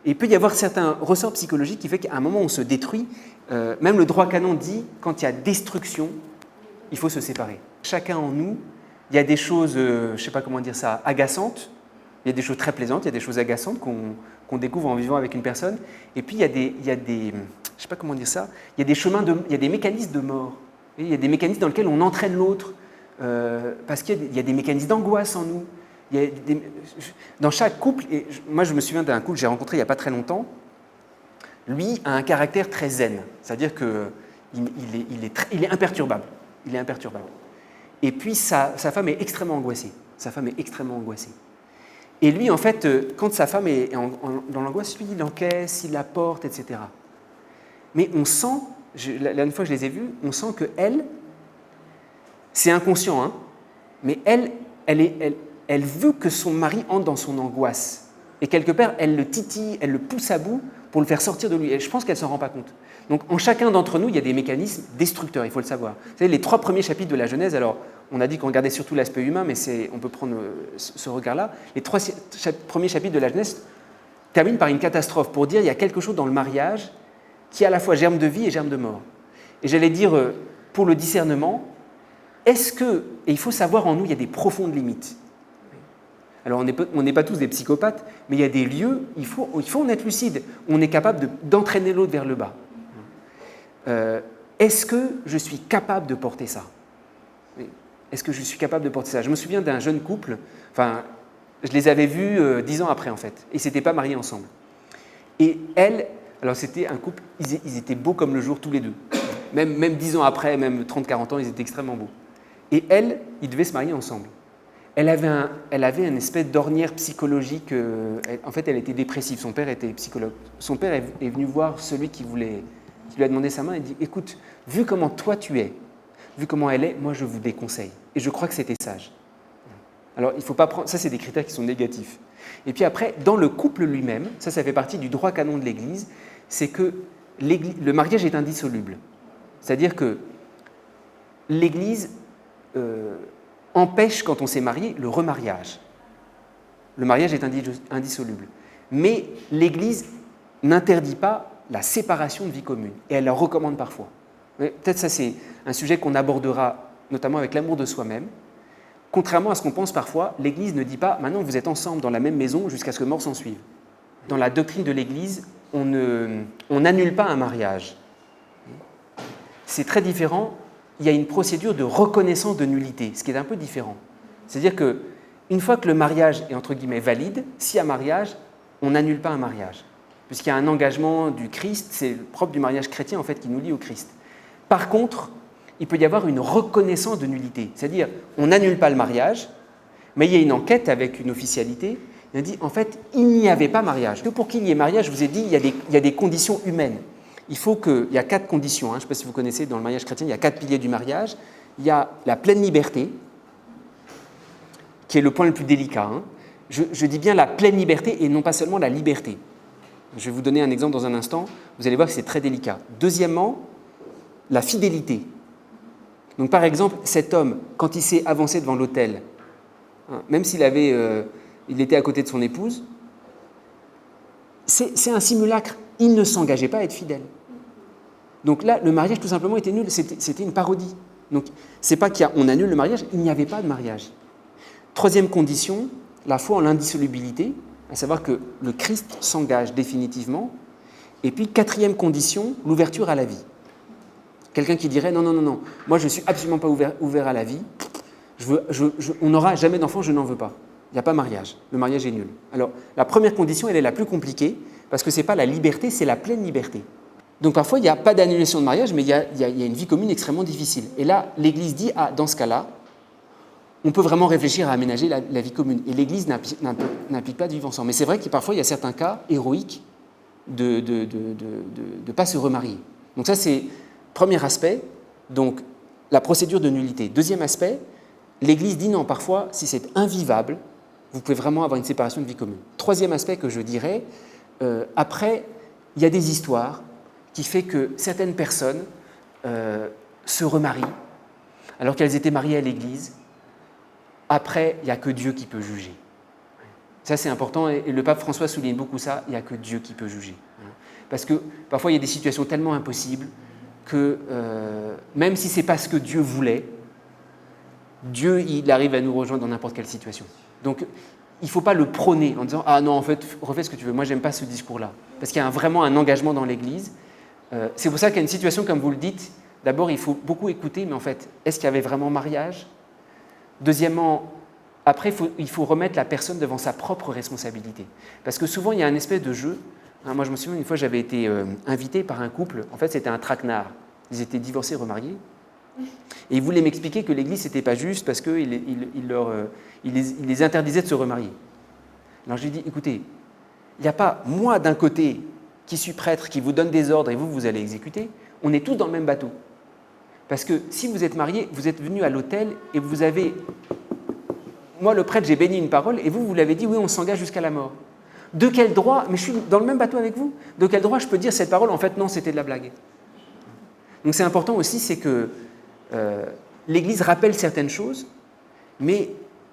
Et il peut y avoir certains ressorts psychologiques qui font qu'à un moment, on se détruit. Même le droit canon dit, quand il y a destruction, il faut se séparer. Chacun en nous, il y a des choses, je ne sais pas comment dire ça, agaçantes. Il y a des choses très plaisantes, il y a des choses agaçantes qu'on découvre en vivant avec une personne. Et puis, il y a des je ne sais pas comment dire ça, il y a des chemins, il y a des mécanismes de mort. Il y a des mécanismes dans lesquels on entraîne l'autre. Parce qu'il y a des mécanismes d'angoisse en nous. Dans chaque couple, et moi je me souviens d'un couple que j'ai rencontré il n'y a pas très longtemps, lui a un caractère très zen, c'est-à-dire qu'il est imperturbable. Il est imperturbable. Et puis sa femme est extrêmement angoissée. Sa femme est extrêmement angoissée. Et lui, en fait, quand sa femme est dans l'angoisse, lui, il encaisse, il la porte, etc. Mais on sent, la dernière fois que je les ai vus, on sent qu'elle, c'est inconscient, hein, mais elle veut que son mari entre dans son angoisse. Et quelque part, elle le titille, elle le pousse à bout pour le faire sortir de lui. Et je pense qu'elle ne s'en rend pas compte. Donc en chacun d'entre nous, il y a des mécanismes destructeurs, il faut le savoir. Vous savez, les 3 premiers chapitres de la Genèse, alors on a dit qu'on regardait surtout l'aspect humain, mais on peut prendre ce regard-là. Les 3 premiers chapitres de la Genèse terminent par une catastrophe, pour dire qu'il y a quelque chose dans le mariage qui est à la fois germe de vie et germe de mort. Et j'allais dire, pour le discernement, est-ce que, et il faut savoir en nous, il y a des profondes limites. Alors on n'est pas tous des psychopathes, mais il y a des lieux, il faut en être lucide. On est capable d'entraîner l'autre vers le bas. Est-ce que je suis capable de porter ça ? Est-ce que je suis capable de porter ça ? Je me souviens d'un jeune couple, enfin, je les avais vus 10 ans après en fait, et ils ne s'étaient pas mariés ensemble. Et elle, alors c'était un couple, ils étaient beaux comme le jour tous les deux. Même 10 ans après, même 30-40 ans, ils étaient extrêmement beaux. Et elle, ils devaient se marier ensemble. Elle avait une espèce d'ornière psychologique. En fait, elle était dépressive. Son père était psychologue. Son père est venu voir celui qui lui a demandé sa main et dit « Écoute, vu comment toi tu es, vu comment elle est, moi je vous déconseille. » Et je crois que c'était sage. Alors, il ne faut pas prendre... Ça, c'est des critères qui sont négatifs. Et puis après, dans le couple lui-même, ça fait partie du droit canon de l'Église, c'est que le mariage est indissoluble. C'est-à-dire que l'Église empêche, quand on s'est marié, le remariage. Le mariage est indissoluble. Mais l'Église n'interdit pas la séparation de vie commune, et elle la recommande parfois. Peut-être ça, c'est un sujet qu'on abordera notamment avec l'amour de soi-même. Contrairement à ce qu'on pense parfois, l'Église ne dit pas « maintenant vous êtes ensemble dans la même maison jusqu'à ce que mort s'en suive ». Dans la doctrine de l'Église, on n'annule pas un mariage. C'est très différent. Il y a une procédure de reconnaissance de nullité, ce qui est un peu différent. C'est-à-dire qu'une fois que le mariage est entre guillemets valide, s'il y a mariage, on n'annule pas un mariage. Puisqu'il y a un engagement du Christ, c'est le propre du mariage chrétien en fait qui nous lie au Christ. Par contre, il peut y avoir une reconnaissance de nullité. C'est-à-dire, on n'annule pas le mariage, mais il y a une enquête avec une officialité. Il dit, en fait, il n'y avait pas mariage. Que pour qu'il y ait mariage, je vous ai dit, il y a des conditions humaines. Il y a 4 conditions. Je ne sais pas si vous connaissez, dans le mariage chrétien, il y a 4 piliers du mariage. Il y a la pleine liberté, qui est le point le plus délicat. Je dis bien la pleine liberté et non pas seulement la liberté. Je vais vous donner un exemple dans un instant. Vous allez voir que c'est très délicat. Deuxièmement, la fidélité. Donc, par exemple, cet homme, quand il s'est avancé devant l'autel, même s'il il était à côté de son épouse, c'est un simulacre. Il ne s'engageait pas à être fidèle. Donc là, le mariage, tout simplement, était nul. C'était une parodie. Donc, c'est pas qu'on annule le mariage, il n'y avait pas de mariage. Troisième condition, la foi en l'indissolubilité, à savoir que le Christ s'engage définitivement. Et puis, quatrième condition, l'ouverture à la vie. Quelqu'un qui dirait non, moi je ne suis absolument pas ouvert à la vie, on n'aura jamais d'enfant, je n'en veux pas. Il n'y a pas mariage, le mariage est nul. Alors la première condition, elle est la plus compliquée, parce que ce n'est pas la liberté, c'est la pleine liberté. Donc parfois, il n'y a pas d'annulation de mariage, mais il y a une vie commune extrêmement difficile. Et là, l'Église dit, dans ce cas-là, on peut vraiment réfléchir à aménager la vie commune. Et l'Église n'implique pas de vivre ensemble. Mais c'est vrai que parfois, il y a certains cas héroïques de ne pas se remarier. Donc ça, c'est... Premier aspect, donc la procédure de nullité. Deuxième aspect, l'Église dit non, parfois, si c'est invivable, vous pouvez vraiment avoir une séparation de vie commune. Troisième aspect que je dirais, après, il y a des histoires qui font que certaines personnes se remarient alors qu'elles étaient mariées à l'Église. Après, il n'y a que Dieu qui peut juger. Ça, c'est important, et le pape François souligne beaucoup ça, il n'y a que Dieu qui peut juger. Parce que parfois, il y a des situations tellement impossibles que même si ce n'est pas ce que Dieu voulait, Dieu, il arrive à nous rejoindre dans n'importe quelle situation. Donc, il ne faut pas le prôner en disant « Ah non, en fait, refais ce que tu veux, moi, je n'aime pas ce discours-là. » Parce qu'il y a vraiment un engagement dans l'Église. C'est pour ça qu'il y a une situation, comme vous le dites, d'abord, il faut beaucoup écouter, mais en fait, est-ce qu'il y avait vraiment mariage ? Deuxièmement, après, il faut remettre la personne devant sa propre responsabilité. Parce que souvent, il y a un espèce de jeu. Moi, je me souviens, une fois, j'avais été invité par un couple. En fait, c'était un traquenard. Ils étaient divorcés, remariés. Et ils voulaient m'expliquer que l'Église, ce n'était pas juste parce qu'il les interdisait de se remarier. Alors, je lui ai dit, écoutez, il n'y a pas moi, d'un côté, qui suis prêtre, qui vous donne des ordres et vous allez exécuter. On est tous dans le même bateau. Parce que si vous êtes mariés, vous êtes venus à l'autel et vous avez... Moi, le prêtre, j'ai béni une parole et vous l'avez dit, oui, on s'engage jusqu'à la mort. De quel droit, mais je suis dans le même bateau avec vous, de quel droit je peux dire cette parole, en fait non, c'était de la blague. Donc c'est important aussi, c'est que l'Église rappelle certaines choses, mais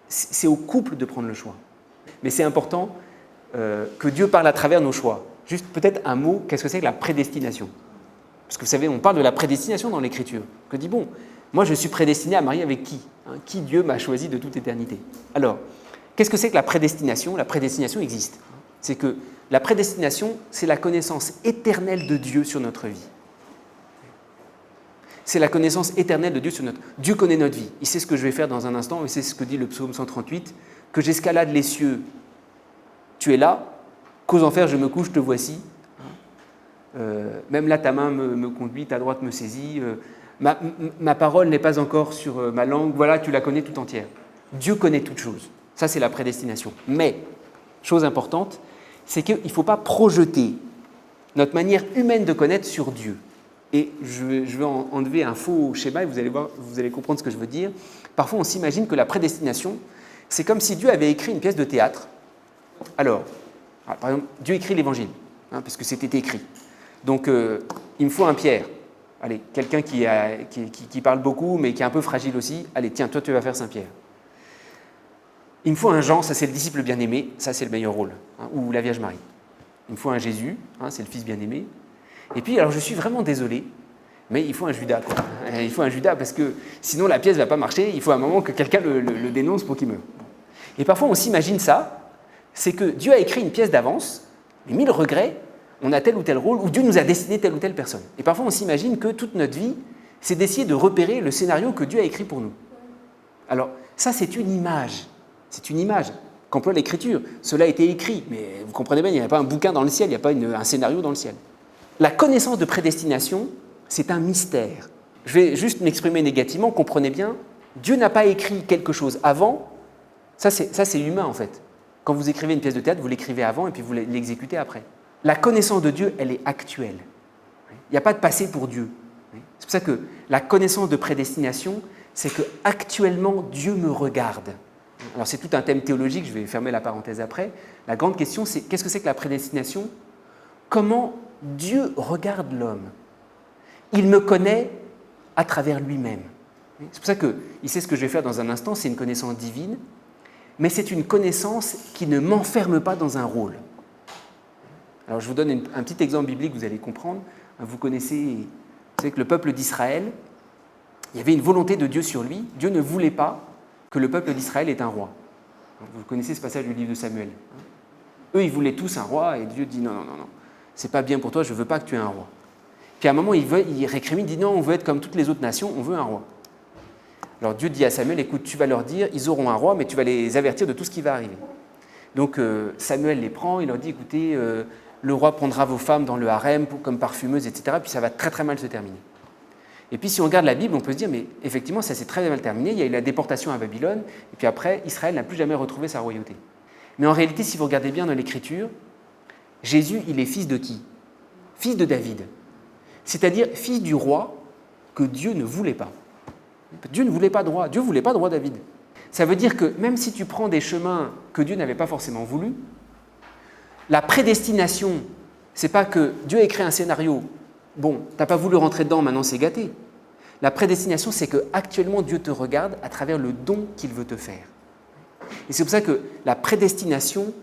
c'est au couple de prendre le choix. Mais c'est important que Dieu parle à travers nos choix. Juste peut-être un mot, qu'est-ce que c'est que la prédestination? Parce que vous savez, on parle de la prédestination dans l'Écriture. Que dit, bon, moi je suis prédestiné à marier avec qui? Qui Dieu m'a choisi de toute éternité? Alors, qu'est-ce que c'est que la prédestination? La prédestination existe. C'est que la prédestination, c'est la connaissance éternelle de Dieu sur notre vie. C'est la connaissance éternelle de Dieu sur notre vie. Dieu connaît notre vie. Il sait ce que je vais faire dans un instant, et c'est ce que dit le psaume 138, que j'escalade les cieux. Tu es là, qu'aux enfers je me couche, te voici. Même là, ta main me conduit, ta droite me saisit. Ma parole n'est pas encore sur ma langue. Voilà, tu la connais tout entière. Dieu connaît toutes choses. Ça, c'est la prédestination. Mais, chose importante, c'est qu'il ne faut pas projeter notre manière humaine de connaître sur Dieu. Et je vais enlever un faux schéma et vous allez comprendre ce que je veux dire. Parfois, on s'imagine que la prédestination, c'est comme si Dieu avait écrit une pièce de théâtre. Alors, par exemple, Dieu écrit l'Évangile, parce que c'était écrit. Donc, il me faut un Pierre. Allez, quelqu'un qui parle beaucoup, mais qui est un peu fragile aussi. Allez, tiens, toi, tu vas faire Saint-Pierre. Il me faut un Jean, ça c'est le disciple bien-aimé, ça c'est le meilleur rôle, ou la Vierge Marie. Il me faut un Jésus, c'est le fils bien-aimé. Et puis, alors je suis vraiment désolé, mais il faut un Judas, quoi. Il faut un Judas parce que sinon la pièce ne va pas marcher, il faut un moment que quelqu'un le dénonce pour qu'il meure. Et parfois on s'imagine ça, c'est que Dieu a écrit une pièce d'avance, mais mille regrets, on a tel ou tel rôle, ou Dieu nous a destiné telle ou telle personne. Et parfois on s'imagine que toute notre vie, c'est d'essayer de repérer le scénario que Dieu a écrit pour nous. Alors ça c'est une image qu'emploie l'Écriture. Cela a été écrit, mais vous comprenez bien, il n'y a pas un bouquin dans le ciel, il n'y a pas un scénario dans le ciel. La connaissance de prédestination, c'est un mystère. Je vais juste m'exprimer négativement, comprenez bien, Dieu n'a pas écrit quelque chose avant, ça c'est humain en fait. Quand vous écrivez une pièce de théâtre, vous l'écrivez avant et puis vous l'exécutez après. La connaissance de Dieu, elle est actuelle. Il n'y a pas de passé pour Dieu. C'est pour ça que la connaissance de prédestination, c'est que actuellement Dieu me regarde. Alors c'est tout un thème théologique, je vais fermer la parenthèse après. La grande question, c'est qu'est-ce que c'est que la prédestination? Comment Dieu regarde l'homme? Il me connaît à travers lui-même. C'est pour ça qu'il sait ce que je vais faire dans un instant, c'est une connaissance divine, mais c'est une connaissance qui ne m'enferme pas dans un rôle. Alors je vous donne un petit exemple biblique, vous allez comprendre. Vous savez que le peuple d'Israël, il y avait une volonté de Dieu sur lui. Dieu ne voulait pas que le peuple d'Israël ait un roi. Vous connaissez ce passage du livre de Samuel. Eux, ils voulaient tous un roi et Dieu dit non, c'est pas bien pour toi, je ne veux pas que tu aies un roi. Puis à un moment, il récrimine, il dit non, on veut être comme toutes les autres nations, on veut un roi. Alors Dieu dit à Samuel, écoute, tu vas leur dire, ils auront un roi, mais tu vas les avertir de tout ce qui va arriver. Donc Samuel les prend, il leur dit, écoutez, le roi prendra vos femmes dans le harem comme parfumeuses, etc. Puis ça va très très mal se terminer. Et puis si on regarde la Bible, on peut se dire, mais effectivement, ça s'est très mal terminé, il y a eu la déportation à Babylone, et puis après, Israël n'a plus jamais retrouvé sa royauté. Mais en réalité, si vous regardez bien dans l'Écriture, Jésus, il est fils de qui? Fils de David. C'est-à-dire fils du roi que Dieu ne voulait pas. Dieu ne voulait pas de roi, Dieu ne voulait pas de roi David. Ça veut dire que même si tu prends des chemins que Dieu n'avait pas forcément voulu, la prédestination, c'est pas que Dieu a écrit un scénario, bon, tu n'as pas voulu rentrer dedans, maintenant c'est gâté. La prédestination, c'est qu'actuellement Dieu te regarde à travers le don qu'il veut te faire. Et c'est pour ça que la prédestination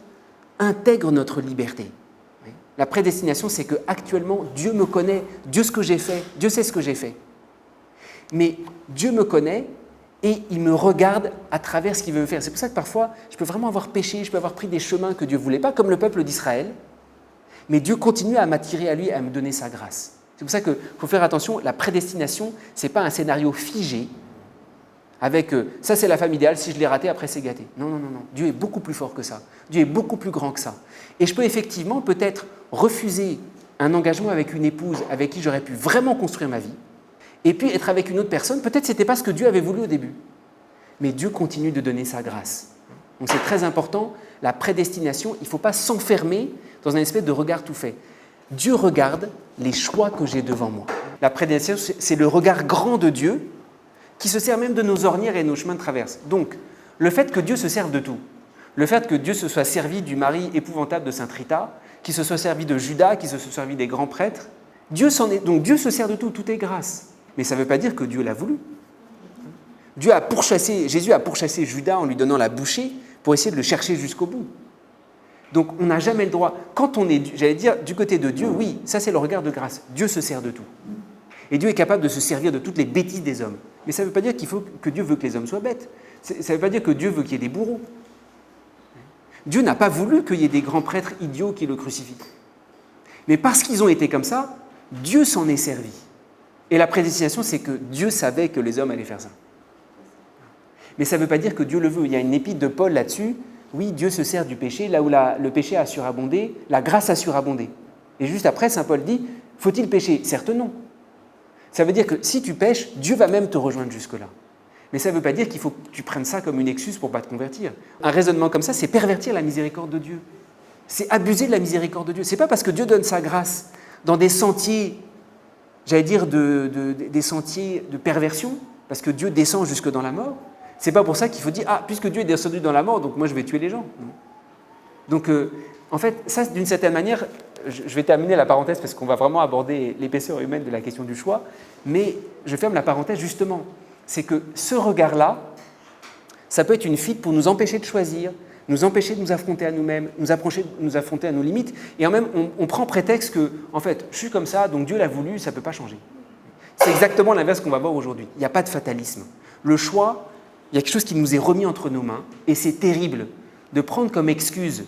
intègre notre liberté. La prédestination, c'est qu'actuellement Dieu me connaît, Dieu sait ce que j'ai fait. Mais Dieu me connaît et il me regarde à travers ce qu'il veut me faire. C'est pour ça que parfois, je peux vraiment avoir péché, je peux avoir pris des chemins que Dieu ne voulait pas, comme le peuple d'Israël, mais Dieu continue à m'attirer à lui et à me donner sa grâce. C'est pour ça qu'il faut faire attention, la prédestination, ce n'est pas un scénario figé, avec ça c'est la femme idéale, si je l'ai raté, après c'est gâté. Non. Dieu est beaucoup plus fort que ça. Dieu est beaucoup plus grand que ça. Et je peux effectivement peut-être refuser un engagement avec une épouse avec qui j'aurais pu vraiment construire ma vie, et puis être avec une autre personne, peut-être ce n'était pas ce que Dieu avait voulu au début. Mais Dieu continue de donner sa grâce. Donc c'est très important, la prédestination, il ne faut pas s'enfermer dans un espèce de regard tout fait. Dieu regarde les choix que j'ai devant moi. La prédestination, c'est le regard grand de Dieu qui se sert même de nos ornières et nos chemins de traverse. Donc, le fait que Dieu se serve de tout, Le fait que Dieu se soit servi du mari épouvantable de Sainte Rita, qu'il se soit servi de Judas, qu'il se soit servi des grands prêtres, donc Dieu se sert de tout est grâce. Mais ça ne veut pas dire que Dieu l'a voulu. Jésus a pourchassé Judas en lui donnant la bouchée pour essayer de le chercher jusqu'au bout. Donc on n'a jamais le droit. Quand on est, j'allais dire, du côté de Dieu, oui, ça c'est le regard de grâce. Dieu se sert de tout. Et Dieu est capable de se servir de toutes les bêtises des hommes. Mais ça ne veut pas dire que Dieu veut que les hommes soient bêtes. Ça ne veut pas dire que Dieu veut qu'il y ait des bourreaux. Dieu n'a pas voulu qu'il y ait des grands prêtres idiots qui le crucifient. Mais parce qu'ils ont été comme ça, Dieu s'en est servi. Et la prédestination, c'est que Dieu savait que les hommes allaient faire ça. Mais ça ne veut pas dire que Dieu le veut. Il y a une épître de Paul là-dessus. Oui, Dieu se sert du péché, là où le péché a surabondé, la grâce a surabondé. Et juste après, saint Paul dit, faut-il pécher ? Certes non. Ça veut dire que si tu pêches, Dieu va même te rejoindre jusque-là. Mais ça ne veut pas dire qu'il faut que tu prennes ça comme une excuse pour ne pas te convertir. Un raisonnement comme ça, c'est pervertir la miséricorde de Dieu. C'est abuser de la miséricorde de Dieu. Ce n'est pas parce que Dieu donne sa grâce dans des sentiers, j'allais dire des sentiers de perversion, parce que Dieu descend jusque dans la mort. C'est pas pour ça qu'il faut dire « Ah, puisque Dieu est descendu dans la mort, donc moi je vais tuer les gens. » Donc, en fait, ça, d'une certaine manière, je vais terminer la parenthèse parce qu'on va vraiment aborder l'épaisseur humaine de la question du choix, mais je ferme la parenthèse justement. C'est que ce regard-là, ça peut être une fuite pour nous empêcher de choisir, nous empêcher de nous affronter à nous-mêmes, nous affronter à nos limites, et en même on prend prétexte que, en fait, je suis comme ça, donc Dieu l'a voulu, ça ne peut pas changer. C'est exactement l'inverse qu'on va voir aujourd'hui. Il n'y a pas de fatalisme. Le choix, il y a quelque chose qui nous est remis entre nos mains, et c'est terrible de prendre comme excuse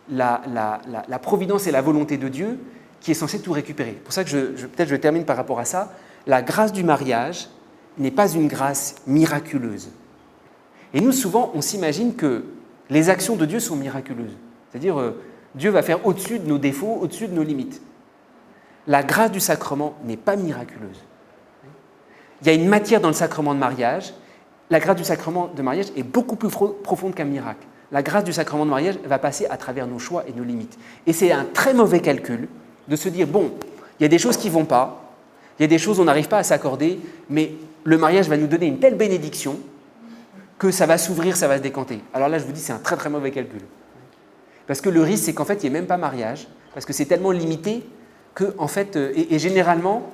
la providence et la volonté de Dieu qui est censée tout récupérer. C'est pour ça que peut-être je termine par rapport à ça. La grâce du mariage n'est pas une grâce miraculeuse. Et nous, souvent, on s'imagine que les actions de Dieu sont miraculeuses. C'est-à-dire, Dieu va faire au-dessus de nos défauts, au-dessus de nos limites. La grâce du sacrement n'est pas miraculeuse. Il y a une matière dans le sacrement de mariage. La grâce du sacrement de mariage est beaucoup plus profonde qu'un miracle. La grâce du sacrement de mariage va passer à travers nos choix et nos limites. Et c'est un très mauvais calcul de se dire, bon, il y a des choses qui ne vont pas, il y a des choses où on n'arrive pas à s'accorder, mais le mariage va nous donner une telle bénédiction que ça va s'ouvrir, ça va se décanter. Alors là, je vous dis, c'est un très très mauvais calcul. Parce que le risque, c'est qu'en fait, il n'y ait même pas mariage, parce que c'est tellement limité que, en fait, et généralement,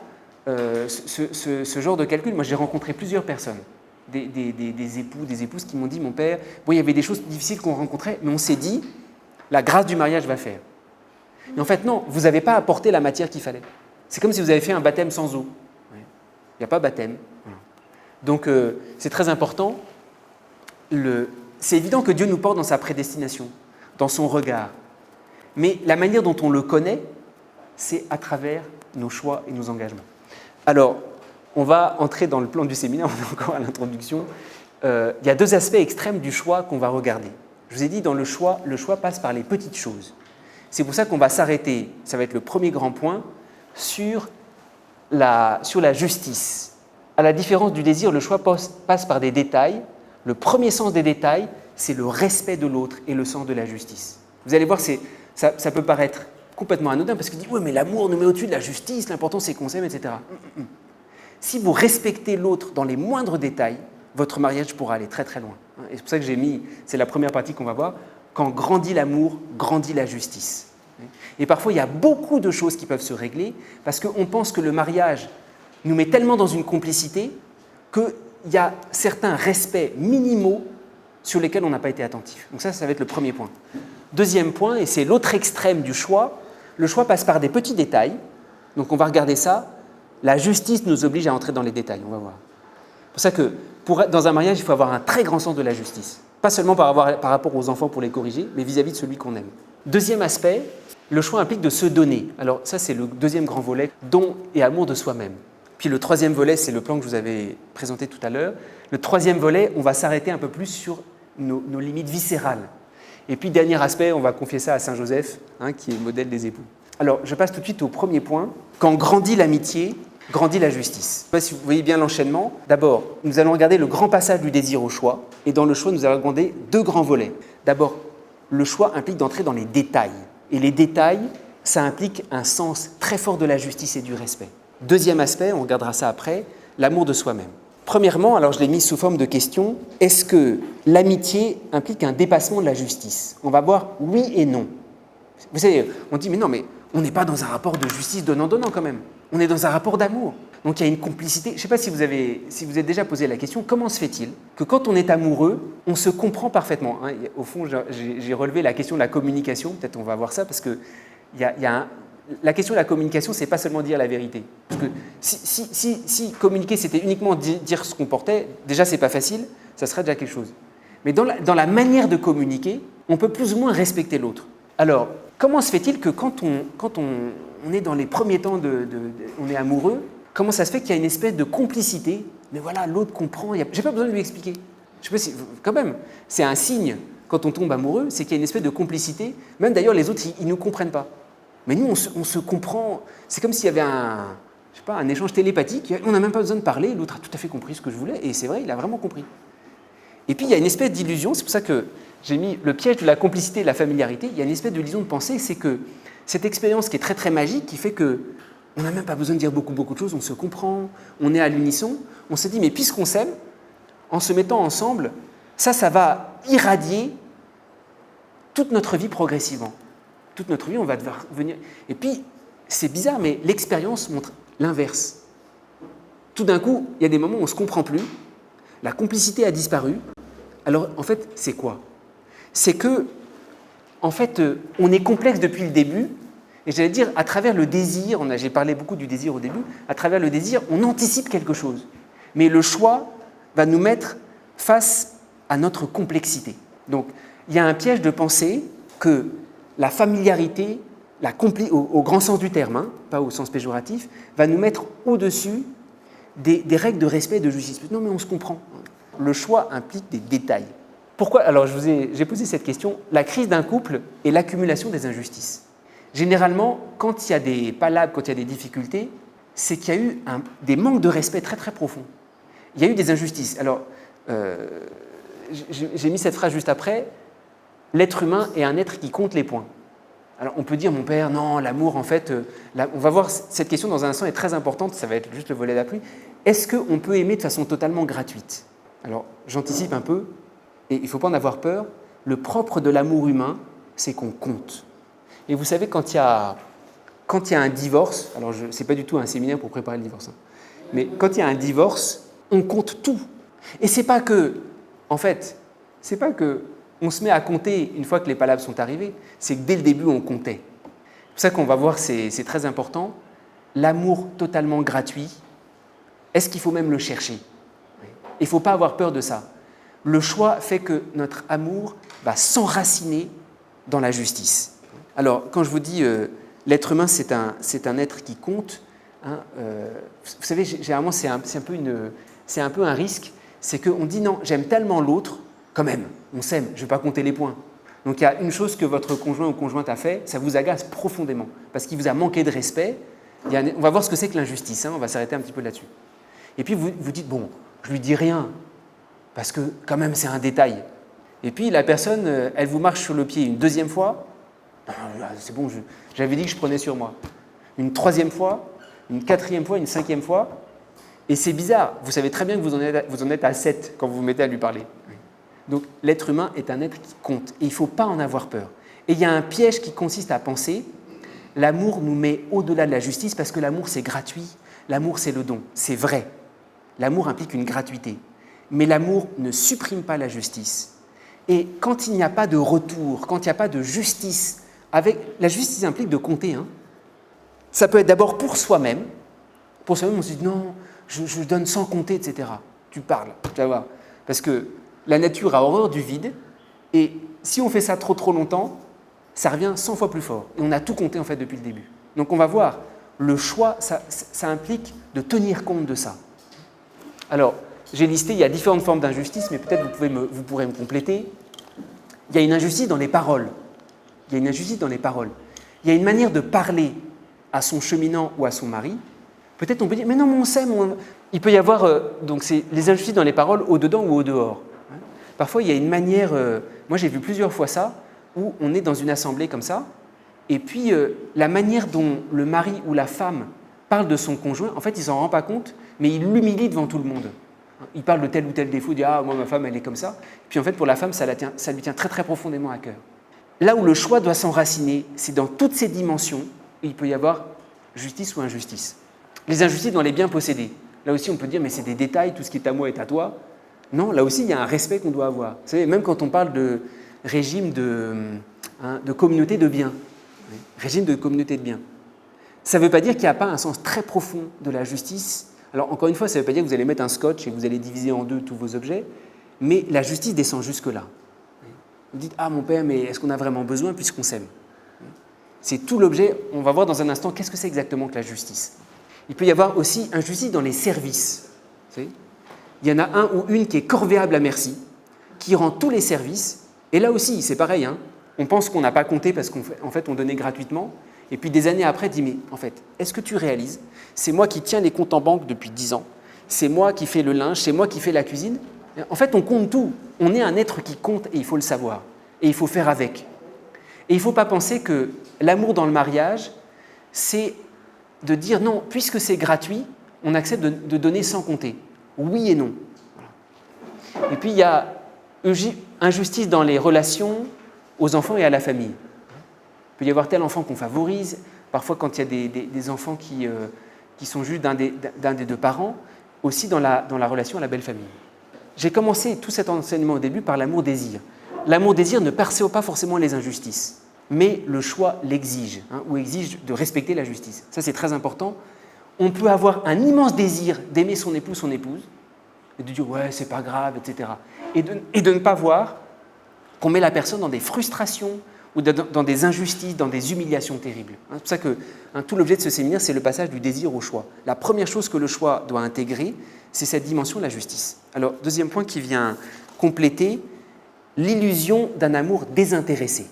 ce genre de calcul, moi j'ai rencontré plusieurs personnes, des époux, des épouses qui m'ont dit, mon père, bon, il y avait des choses difficiles qu'on rencontrait, mais on s'est dit, la grâce du mariage va faire. Et en fait, non, vous n'avez pas apporté la matière qu'il fallait. C'est comme si vous avez fait un baptême sans eau. Il n'y a pas baptême. Donc, c'est très important. C'est évident que Dieu nous porte dans sa prédestination, dans son regard. Mais la manière dont on le connaît, c'est à travers nos choix et nos engagements. Alors, on va entrer dans le plan du séminaire, on est encore à l'introduction. Il y a deux aspects extrêmes du choix qu'on va regarder. Je vous ai dit, dans le choix passe par les petites choses. C'est pour ça qu'on va s'arrêter, ça va être le premier grand point, sur la justice. À la différence du désir, le choix passe par des détails. Le premier sens des détails, c'est le respect de l'autre et le sens de la justice. Vous allez voir, ça peut paraître complètement anodin, parce qu'il dit « Oui, mais l'amour nous met au-dessus de la justice, l'important c'est qu'on s'aime, etc. » Si vous respectez l'autre dans les moindres détails, votre mariage pourra aller très très loin. Et c'est pour ça que c'est la première partie qu'on va voir, quand grandit l'amour, grandit la justice. Et parfois, il y a beaucoup de choses qui peuvent se régler, parce qu'on pense que le mariage nous met tellement dans une complicité qu'il y a certains respects minimaux sur lesquels on n'a pas été attentif. Donc ça va être le premier point. Deuxième point, et c'est l'autre extrême du choix, le choix passe par des petits détails. Donc on va regarder ça. La justice nous oblige à entrer dans les détails, on va voir. C'est pour ça que dans un mariage, il faut avoir un très grand sens de la justice. Pas seulement par rapport aux enfants pour les corriger, mais vis-à-vis de celui qu'on aime. Deuxième aspect, le choix implique de se donner. Alors ça, c'est le deuxième grand volet, don et amour de soi-même. Puis le troisième volet, c'est le plan que je vous avais présenté tout à l'heure. Le troisième volet, on va s'arrêter un peu plus sur nos limites viscérales. Et puis, dernier aspect, on va confier ça à Saint Joseph, qui est le modèle des époux. Alors, je passe tout de suite au premier point. Quand grandit l'amitié, grandit la justice. Je ne sais pas si vous voyez bien l'enchaînement. D'abord, nous allons regarder le grand passage du désir au choix. Et dans le choix, nous allons regarder deux grands volets. D'abord, le choix implique d'entrer dans les détails. Et les détails, ça implique un sens très fort de la justice et du respect. Deuxième aspect, on regardera ça après, l'amour de soi-même. Premièrement, alors je l'ai mis sous forme de question, est-ce que l'amitié implique un dépassement de la justice? On va voir oui et non. Vous savez, on dit, mais non, mais on n'est pas dans un rapport de justice donnant-donnant quand même. On est dans un rapport d'amour. Donc il y a une complicité. Je ne sais pas si vous êtes déjà posé la question, comment se fait-il que quand on est amoureux, on se comprend parfaitement, hein? Au fond, j'ai relevé la question de la communication, peut-être on va voir ça, parce que la question de la communication, ce n'est pas seulement dire la vérité. Parce que si communiquer, c'était uniquement dire ce qu'on portait, déjà, ce n'est pas facile, ça serait déjà quelque chose. Mais dans la manière de communiquer, on peut plus ou moins respecter l'autre. Alors, comment se fait-il que quand on est dans les premiers temps, on est amoureux, comment ça se fait qu'il y a une espèce de complicité? Mais voilà, l'autre comprend, je n'ai pas besoin de lui expliquer. Je sais pas si, quand même, c'est un signe, quand on tombe amoureux, c'est qu'il y a une espèce de complicité. Même d'ailleurs, les autres, ils ne nous comprennent pas. Mais nous, on se comprend. C'est comme s'il y avait un échange télépathique. On n'a même pas besoin de parler. L'autre a tout à fait compris ce que je voulais. Et c'est vrai, il a vraiment compris. Et puis, il y a une espèce d'illusion. C'est pour ça que j'ai mis le piège de la complicité et de la familiarité. Il y a une espèce d'illusion de pensée. C'est que cette expérience qui est très, très magique, qui fait qu'on n'a même pas besoin de dire beaucoup, beaucoup de choses. On se comprend. On est à l'unisson. On se dit, mais puisqu'on s'aime, en se mettant ensemble, ça va irradier toute notre vie progressivement. Toute notre vie, on va devoir venir. Et puis, c'est bizarre, mais l'expérience montre l'inverse. Tout d'un coup, il y a des moments où on ne se comprend plus, la complicité a disparu. Alors, en fait, c'est quoi? C'est que, en fait, on est complexe depuis le début, et j'allais dire, à travers le désir, j'ai parlé beaucoup du désir au début, à travers le désir, on anticipe quelque chose. Mais le choix va nous mettre face à notre complexité. Donc, il y a un piège de penser que la familiarité, au grand sens du terme, hein, pas au sens péjoratif, va nous mettre au-dessus des règles de respect et de justice. Non, mais on se comprend. Le choix implique des détails. Pourquoi? Alors, j'ai posé cette question. La crise d'un couple est l'accumulation des injustices. Généralement, quand il y a des palabres, quand il y a des difficultés, c'est qu'il y a eu des manques de respect très, très profonds. Il y a eu des injustices. Alors, j'ai mis cette phrase juste après. L'être humain est un être qui compte les points. Alors on peut dire, mon père, non, l'amour, en fait, on va voir, cette question dans un instant est très importante, ça va être juste le volet d'appui. Est-ce qu'on peut aimer de façon totalement gratuite? Alors j'anticipe un peu, et il ne faut pas en avoir peur, le propre de l'amour humain, c'est qu'on compte. Et vous savez, quand il y a un divorce, alors ce n'est pas du tout un séminaire pour préparer le divorce, hein, mais quand il y a un divorce, on compte tout. Et c'est pas que, en fait, c'est pas que on se met à compter une fois que les palabres sont arrivées, c'est que dès le début, on comptait. C'est pour ça qu'on va voir, c'est très important, l'amour totalement gratuit, est-ce qu'il faut même le chercher? Il ne faut pas avoir peur de ça. Le choix fait que notre amour va s'enraciner dans la justice. Alors, quand je vous dis l'être humain, c'est un être qui compte, hein, vous savez, généralement, c'est un peu un risque, c'est qu'on dit non, j'aime tellement l'autre, quand même, on s'aime, je ne vais pas compter les points. Donc il y a une chose que votre conjoint ou conjointe a fait, ça vous agace profondément, parce qu'il vous a manqué de respect. On va voir ce que c'est que l'injustice, hein, on va s'arrêter un petit peu là-dessus. Et puis vous dites, bon, je ne lui dis rien, parce que quand même c'est un détail. Et puis la personne, elle vous marche sur le pied une deuxième fois, c'est bon, j'avais dit que je prenais sur moi. Une troisième fois, une quatrième fois, une cinquième fois, et c'est bizarre, vous savez très bien que vous en êtes à 7 quand vous vous mettez à lui parler. Donc l'être humain est un être qui compte et il ne faut pas en avoir peur. Et il y a un piège qui consiste à penser l'amour nous met au-delà de la justice parce que l'amour c'est gratuit, l'amour c'est le don, c'est vrai. L'amour implique une gratuité, mais l'amour ne supprime pas la justice. Et quand il n'y a pas de retour, quand il n'y a pas de justice, la justice implique de compter. Hein. Ça peut être d'abord pour soi-même on se dit non, je donne sans compter, etc. Tu parles, tu vas voir. Parce que la nature a horreur du vide, et si on fait ça trop longtemps, ça revient 100 fois plus fort. Et on a tout compté en fait depuis le début. Donc on va voir, le choix, ça implique de tenir compte de ça. Alors, j'ai listé, il y a différentes formes d'injustice, mais peut-être vous pourrez me compléter. Il y a une injustice dans les paroles. Il y a une manière de parler à son cheminant ou à son mari. Peut-être on peut dire, mais non, mais on s'aime. Il peut y avoir, donc c'est les injustices dans les paroles, au dedans ou au dehors. Parfois, il y a une manière, moi j'ai vu plusieurs fois ça, où on est dans une assemblée comme ça, et puis la manière dont le mari ou la femme parle de son conjoint, en fait, il ne s'en rend pas compte, mais il l'humilie devant tout le monde. il parle de tel ou tel défaut, il dit « Ah, moi, ma femme, elle est comme ça ». Puis en fait, pour la femme, ça lui tient très, très profondément à cœur. Là où le choix doit s'enraciner, c'est dans toutes ces dimensions où il peut y avoir justice ou injustice. Les injustices dans les biens possédés. Là aussi, on peut dire « Mais c'est des détails, tout ce qui est à moi est à toi ». Non, là aussi, il y a un respect qu'on doit avoir. Vous savez, même quand on parle de régime de communauté de biens, régime de communauté de biens, ça ne veut pas dire qu'il n'y a pas un sens très profond de la justice. Alors, encore une fois, ça ne veut pas dire que vous allez mettre un scotch et que vous allez diviser en deux tous vos objets, mais la justice descend jusque-là. Vous dites « Ah, mon père, mais est-ce qu'on a vraiment besoin puisqu'on s'aime ?» C'est tout l'objet. On va voir dans un instant qu'est-ce que c'est exactement que la justice. Il peut y avoir aussi injustice dans les services. Vous savez, il y en a un ou une qui est corvéable à merci, qui rend tous les services. Et là aussi, c'est pareil. On pense qu'on n'a pas compté parce qu'en fait, on donnait gratuitement. Et puis des années après, dit, mais en fait, est-ce que tu réalises, c'est moi qui tiens les comptes en banque depuis 10 ans, c'est moi qui fais le linge, c'est moi qui fais la cuisine. En fait, on compte tout. On est un être qui compte et il faut le savoir. Et il faut faire avec. Et il ne faut pas penser que l'amour dans le mariage, c'est de dire non, puisque c'est gratuit, on accepte de donner sans compter. Oui et non. Voilà. Et puis il y a injustice dans les relations aux enfants et à la famille. Il peut y avoir tel enfant qu'on favorise, parfois quand il y a des enfants qui sont juste d'un des deux parents, aussi dans la relation à la belle famille. J'ai commencé tout cet enseignement au début par l'amour-désir. L'amour-désir ne perçoit pas forcément les injustices, mais le choix l'exige, ou exige de respecter la justice. Ça, c'est très important. On peut avoir un immense désir d'aimer son épouse, et de dire « ouais, c'est pas grave », etc. Et de ne pas voir qu'on met la personne dans des frustrations, ou dans des injustices, dans des humiliations terribles. C'est pour ça que tout l'objet de ce séminaire, c'est le passage du désir au choix. La première chose que le choix doit intégrer, c'est cette dimension de la justice. Alors, deuxième point qui vient compléter l'illusion d'un amour désintéressé.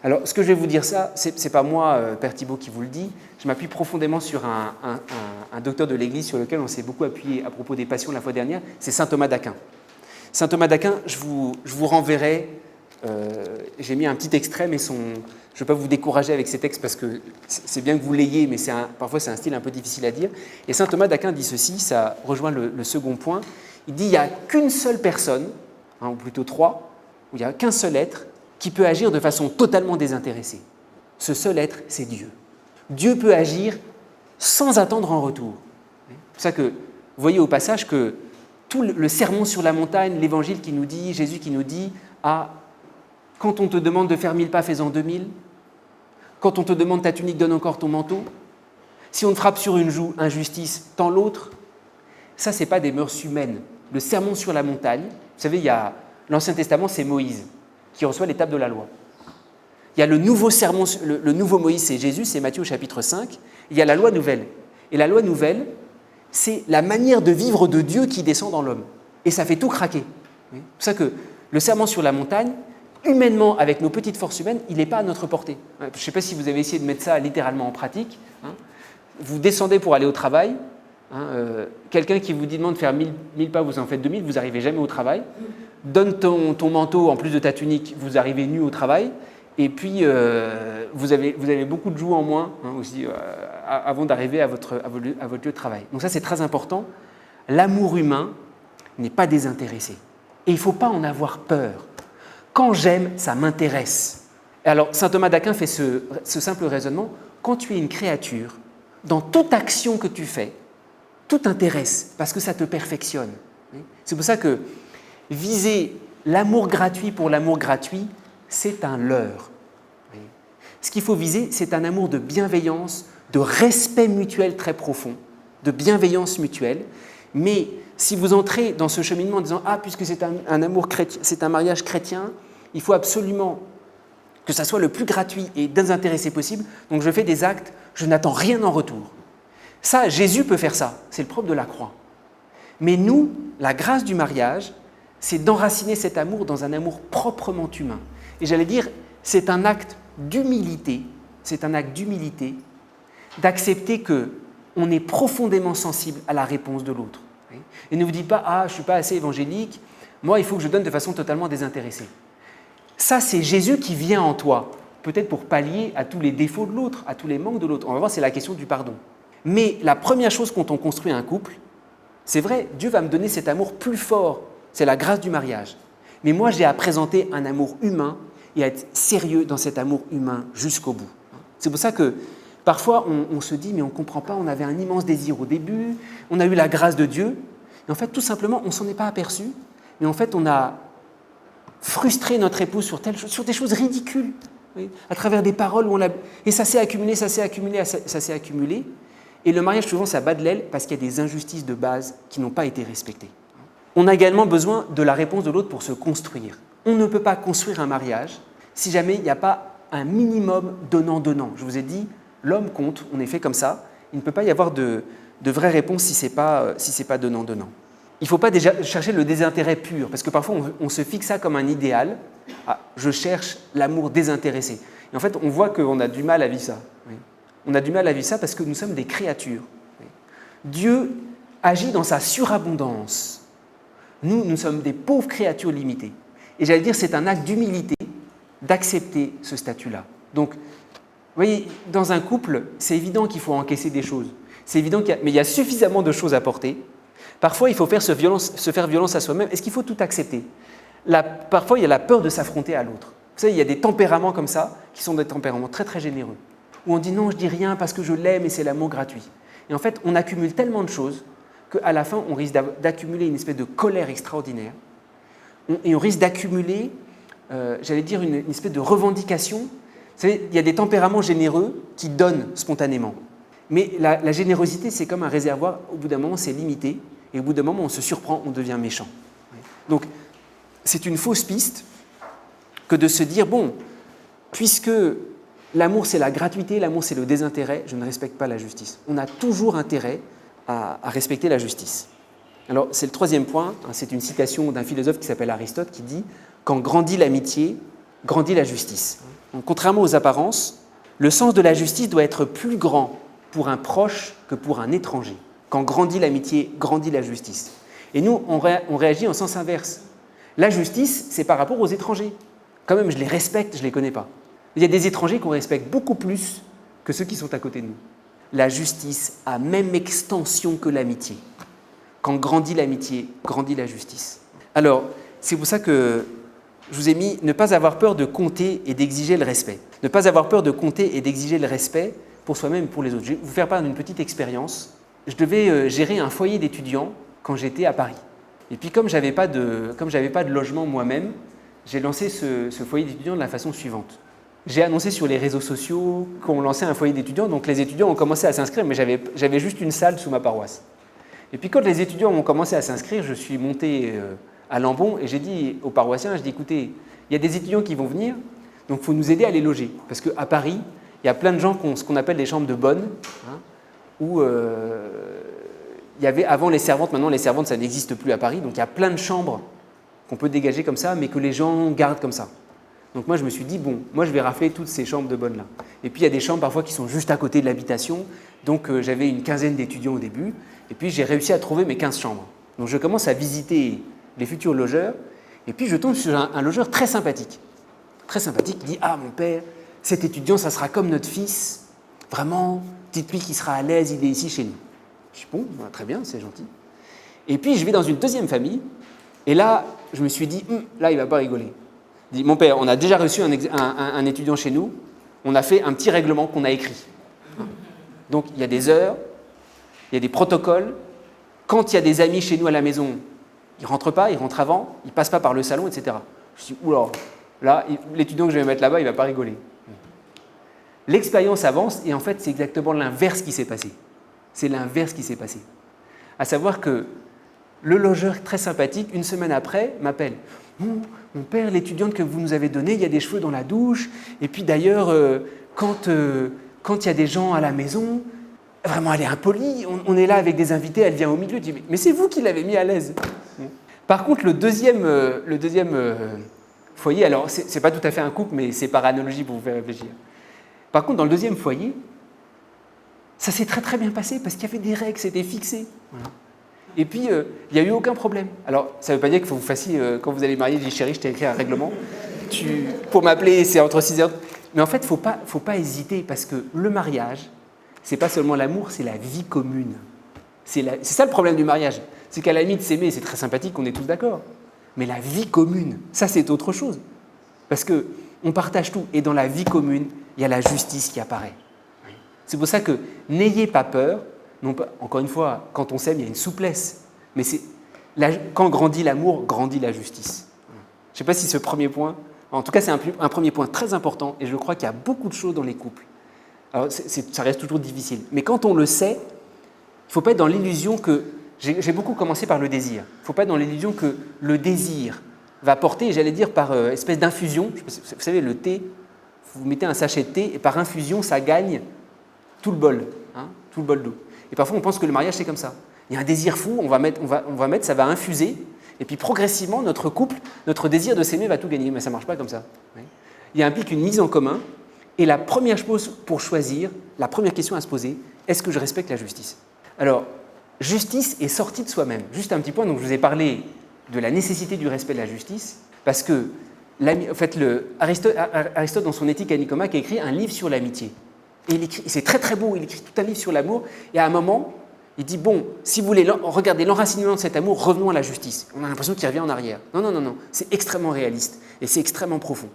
Alors, ce que je vais vous dire ça, ce n'est pas moi, Père Thibaut, qui vous le dit. Je m'appuie profondément sur un docteur de l'Église sur lequel on s'est beaucoup appuyé à propos des passions la fois dernière, c'est saint Thomas d'Aquin. Saint Thomas d'Aquin, je vous renverrai. J'ai mis un petit extrait, mais je ne vais pas vous décourager avec ces textes parce que c'est bien que vous l'ayez, mais parfois c'est un style un peu difficile à dire. Et saint Thomas d'Aquin dit ceci, ça rejoint le second point. Il dit il n'y a qu'une seule personne, ou plutôt trois, où il n'y a qu'un seul être qui peut agir de façon totalement désintéressée. Ce seul être, c'est Dieu. Dieu peut agir sans attendre en retour. C'est pour ça que vous voyez au passage que tout le sermon sur la montagne, l'évangile qui nous dit, Jésus qui nous dit quand on te demande de faire 1000 pas, fais-en 2000. Quand on te demande ta tunique, donne encore ton manteau. Si on te frappe sur une joue, injustice, tends l'autre. Ça, ce n'est pas des mœurs humaines. Le sermon sur la montagne, vous savez, il y a l'Ancien Testament, c'est Moïse qui reçoit les tables de la loi. Il y a le nouveau sermon, le nouveau Moïse, c'est Jésus, c'est Matthieu au chapitre 5. Il y a la loi nouvelle. Et la loi nouvelle, c'est la manière de vivre de Dieu qui descend dans l'homme. Et ça fait tout craquer. C'est pour ça que le sermon sur la montagne, humainement, avec nos petites forces humaines, il n'est pas à notre portée. Je ne sais pas si vous avez essayé de mettre ça littéralement en pratique. Vous descendez pour aller au travail. Quelqu'un qui vous demande de faire 1000 pas, vous en faites 2000, vous n'arrivez jamais au travail. Donne ton manteau en plus de ta tunique, vous arrivez nu au travail. Et puis, vous avez beaucoup de joues en moins aussi avant d'arriver à votre lieu de travail. Donc ça, c'est très important. L'amour humain n'est pas désintéressé. Et il ne faut pas en avoir peur. Quand j'aime, ça m'intéresse. Alors, saint Thomas d'Aquin fait ce simple raisonnement. Quand tu es une créature, dans toute action que tu fais, tout t'intéresse parce que ça te perfectionne. C'est pour ça que viser l'amour gratuit pour l'amour gratuit, c'est un leurre. Ce qu'il faut viser, c'est un amour de bienveillance, de respect mutuel très profond, de bienveillance mutuelle. Mais si vous entrez dans ce cheminement en disant « Ah, puisque c'est un amour chrétien, c'est un mariage chrétien, il faut absolument que ça soit le plus gratuit et désintéressé possible, donc je fais des actes, je n'attends rien en retour. » Ça, Jésus peut faire ça, c'est le propre de la croix. Mais nous, la grâce du mariage, c'est d'enraciner cet amour dans un amour proprement humain. Et j'allais dire, c'est un acte d'humilité, d'accepter qu'on est profondément sensible à la réponse de l'autre. Et ne vous dites pas « Ah, je ne suis pas assez évangélique, moi, il faut que je donne de façon totalement désintéressée. » Ça, c'est Jésus qui vient en toi, peut-être pour pallier à tous les défauts de l'autre, à tous les manques de l'autre. On va voir, c'est la question du pardon. Mais la première chose quand on construit un couple, C'est vrai, Dieu va me donner cet amour plus fort, c'est la grâce du mariage. Mais moi, j'ai à présenter un amour humain et à être sérieux dans cet amour humain jusqu'au bout. C'est pour ça que parfois, on se dit, mais on ne comprend pas, on avait un immense désir au début, on a eu la grâce de Dieu, et en fait, tout simplement, on ne s'en est pas aperçu, mais en fait, on a frustré notre épouse sur des choses ridicules, oui, à travers des paroles où et ça s'est accumulé, et le mariage, souvent, ça bat de l'aile parce qu'il y a des injustices de base qui n'ont pas été respectées. On a également besoin de la réponse de l'autre pour se construire. On ne peut pas construire un mariage si jamais il n'y a pas un minimum donnant-donnant. Je vous ai dit, l'homme compte, on est fait comme ça. Il ne peut pas y avoir de vraie réponse si ce n'est pas donnant-donnant. Il ne faut pas déjà chercher le désintérêt pur, parce que parfois on se fixe ça comme un idéal. Ah, je cherche l'amour désintéressé. Et en fait, on voit qu'on a du mal à vivre ça. Oui. On a du mal à vivre ça parce que nous sommes des créatures. Oui. Dieu agit dans sa surabondance. Nous sommes des pauvres créatures limitées. Et j'allais dire, c'est un acte d'humilité d'accepter ce statut-là. Donc, vous voyez, dans un couple, c'est évident qu'il faut encaisser des choses. C'est évident mais il y a suffisamment de choses à porter. Parfois, il faut faire se faire violence à soi-même. Est-ce qu'il faut tout accepter? Parfois, il y a la peur de s'affronter à l'autre. Vous savez, il y a des tempéraments comme ça, qui sont des tempéraments très très généreux, où on dit non, je dis rien parce que je l'aime et c'est l'amour gratuit. Et en fait, on accumule tellement de choses qu'à la fin, on risque d'accumuler une espèce de colère extraordinaire. Et on risque d'accumuler, j'allais dire, une espèce de revendication. Vous savez, il y a des tempéraments généreux qui donnent spontanément. Mais la générosité, c'est comme un réservoir. Au bout d'un moment, c'est limité. Et au bout d'un moment, on se surprend, on devient méchant. Donc, c'est une fausse piste que de se dire, bon, puisque l'amour, c'est la gratuité, l'amour, c'est le désintérêt, je ne respecte pas la justice. On a toujours intérêt à respecter la justice. Alors, c'est le troisième point, c'est une citation d'un philosophe qui s'appelle Aristote qui dit « Quand grandit l'amitié, grandit la justice ». Donc, contrairement aux apparences, le sens de la justice doit être plus grand pour un proche que pour un étranger. Quand grandit l'amitié, grandit la justice. Et nous, on réagit en sens inverse. La justice, c'est par rapport aux étrangers. Quand même, je les respecte, je ne les connais pas. Il y a des étrangers qu'on respecte beaucoup plus que ceux qui sont à côté de nous. La justice a même extension que l'amitié. Quand grandit l'amitié, grandit la justice. Alors, c'est pour ça que je vous ai mis ne pas avoir peur de compter et d'exiger le respect. Ne pas avoir peur de compter et d'exiger le respect pour soi-même et pour les autres. Je vais vous faire part d'une petite expérience. Je devais gérer un foyer d'étudiants quand j'étais à Paris. Et puis comme je n'avais pas de logement moi-même, j'ai lancé ce foyer d'étudiants de la façon suivante. J'ai annoncé sur les réseaux sociaux qu'on lançait un foyer d'étudiants, donc les étudiants ont commencé à s'inscrire, mais j'avais juste une salle sous ma paroisse. Et puis quand les étudiants ont commencé à s'inscrire, je suis monté à Lambon et j'ai dit aux paroissiens, écoutez, il y a des étudiants qui vont venir, donc il faut nous aider à les loger. Parce qu'à Paris, il y a plein de gens qui ont ce qu'on appelle les chambres de bonne, où il y avait avant les servantes, maintenant les servantes ça n'existe plus à Paris, donc il y a plein de chambres qu'on peut dégager comme ça, mais que les gens gardent comme ça. Donc moi je me suis dit, bon, moi je vais rafler toutes ces chambres de bonne là. Et puis il y a des chambres parfois qui sont juste à côté de l'habitation, donc j'avais une quinzaine d'étudiants au début, et puis j'ai réussi à trouver mes 15 chambres. Donc je commence à visiter les futurs logeurs, et puis je tombe sur un logeur très sympathique. Très sympathique, qui dit, ah mon père, cet étudiant ça sera comme notre fils, vraiment, dites-lui qu'il sera à l'aise, il est ici chez nous. Je dis, bon, très bien, c'est gentil. Et puis je vais dans une deuxième famille, et là je me suis dit, là il ne va pas rigoler. Il dit, mon père, on a déjà reçu un étudiant chez nous, on a fait un petit règlement qu'on a écrit. Donc il y a des heures, il y a des protocoles. Quand il y a des amis chez nous à la maison, ils ne rentrent pas, ils rentrent avant, ils ne passent pas par le salon, etc. Je dis, oula, là, l'étudiant que je vais mettre là-bas, il ne va pas rigoler. L'expérience avance et en fait, c'est exactement l'inverse qui s'est passé. C'est l'inverse qui s'est passé. À savoir que le logeur très sympathique, une semaine après, m'appelle. Mon père, l'étudiante que vous nous avez donnée, il y a des cheveux dans la douche. Et puis d'ailleurs, quand il y a des gens à la maison, vraiment, elle est impolie. On est là avec des invités, elle vient au milieu. Je dis, mais c'est vous qui l'avez mis à l'aise. Par contre, le deuxième foyer, alors c'est pas tout à fait un couple, mais c'est par analogie pour vous faire réfléchir. Par contre, dans le deuxième foyer, ça s'est très très bien passé parce qu'il y avait des règles, c'était fixé. Voilà. Et puis, il n'y a eu aucun problème. Alors, ça ne veut pas dire qu'il faut que vous fassiez, quand vous allez marier, je dis chérie, je t'ai écrit un règlement. Pour m'appeler, c'est entre 6 heures. Mais en fait, il ne faut pas hésiter parce que le mariage, ce n'est pas seulement l'amour, c'est la vie commune. C'est ça le problème du mariage. C'est qu'à la limite, s'aimer, c'est très sympathique, on est tous d'accord. Mais la vie commune, ça c'est autre chose. Parce qu'on partage tout. Et dans la vie commune, il y a la justice qui apparaît. C'est pour ça que n'ayez pas peur. Non pas, encore une fois, quand on s'aime, il y a une souplesse. Mais quand grandit l'amour, grandit la justice. Je ne sais pas si ce premier point... En tout cas, c'est un premier point très important. Et je crois qu'il y a beaucoup de choses dans les couples. Alors, ça reste toujours difficile. Mais quand on le sait, il ne faut pas être dans l'illusion que... J'ai beaucoup commencé par le désir. Il ne faut pas être dans l'illusion que le désir va porter, j'allais dire, par espèce d'infusion. Vous savez, le thé, vous mettez un sachet de thé et par infusion, ça gagne tout le bol, tout le bol d'eau. Et parfois, on pense que le mariage, c'est comme ça. Il y a un désir fou, on va mettre, ça va infuser, et puis progressivement, notre couple, notre désir de s'aimer va tout gagner. Mais ça ne marche pas comme ça. Il implique une mise en commun, et la première chose pour choisir, la première question à se poser, est-ce que je respecte la justice? Alors, justice est sortie de soi-même. Juste un petit point, donc je vous ai parlé de la nécessité du respect de la justice, parce que en fait, Aristote, dans son Éthique à Nicomaque, a écrit un livre sur l'amitié. Et c'est très très beau, il écrit tout un livre sur l'amour, et à un moment, il dit, bon, si vous voulez regarder l'enracinement de cet amour, revenons à la justice. On a l'impression qu'il revient en arrière. Non, c'est extrêmement réaliste, et c'est extrêmement profond.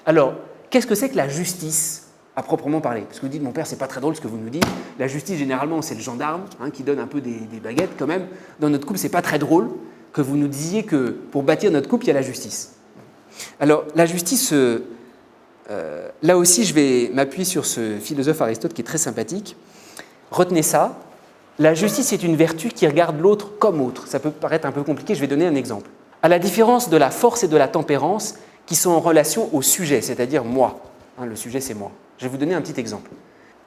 Alors, qu'est-ce que c'est que la justice à proprement parler? Parce que vous dites, mon père, c'est pas très drôle ce que vous nous dites. La justice, généralement, c'est le gendarme qui donne un peu des baguettes quand même. Dans notre couple, c'est pas très drôle que vous nous disiez que pour bâtir notre couple, il y a la justice. Alors, la justice, là aussi, je vais m'appuyer sur ce philosophe Aristote qui est très sympathique. Retenez ça. La justice est une vertu qui regarde l'autre comme autre. Ça peut paraître un peu compliqué, je vais donner un exemple. À la différence de la force et de la tempérance qui sont en relation au sujet, c'est-à-dire moi. Le sujet, c'est moi. Je vais vous donner un petit exemple.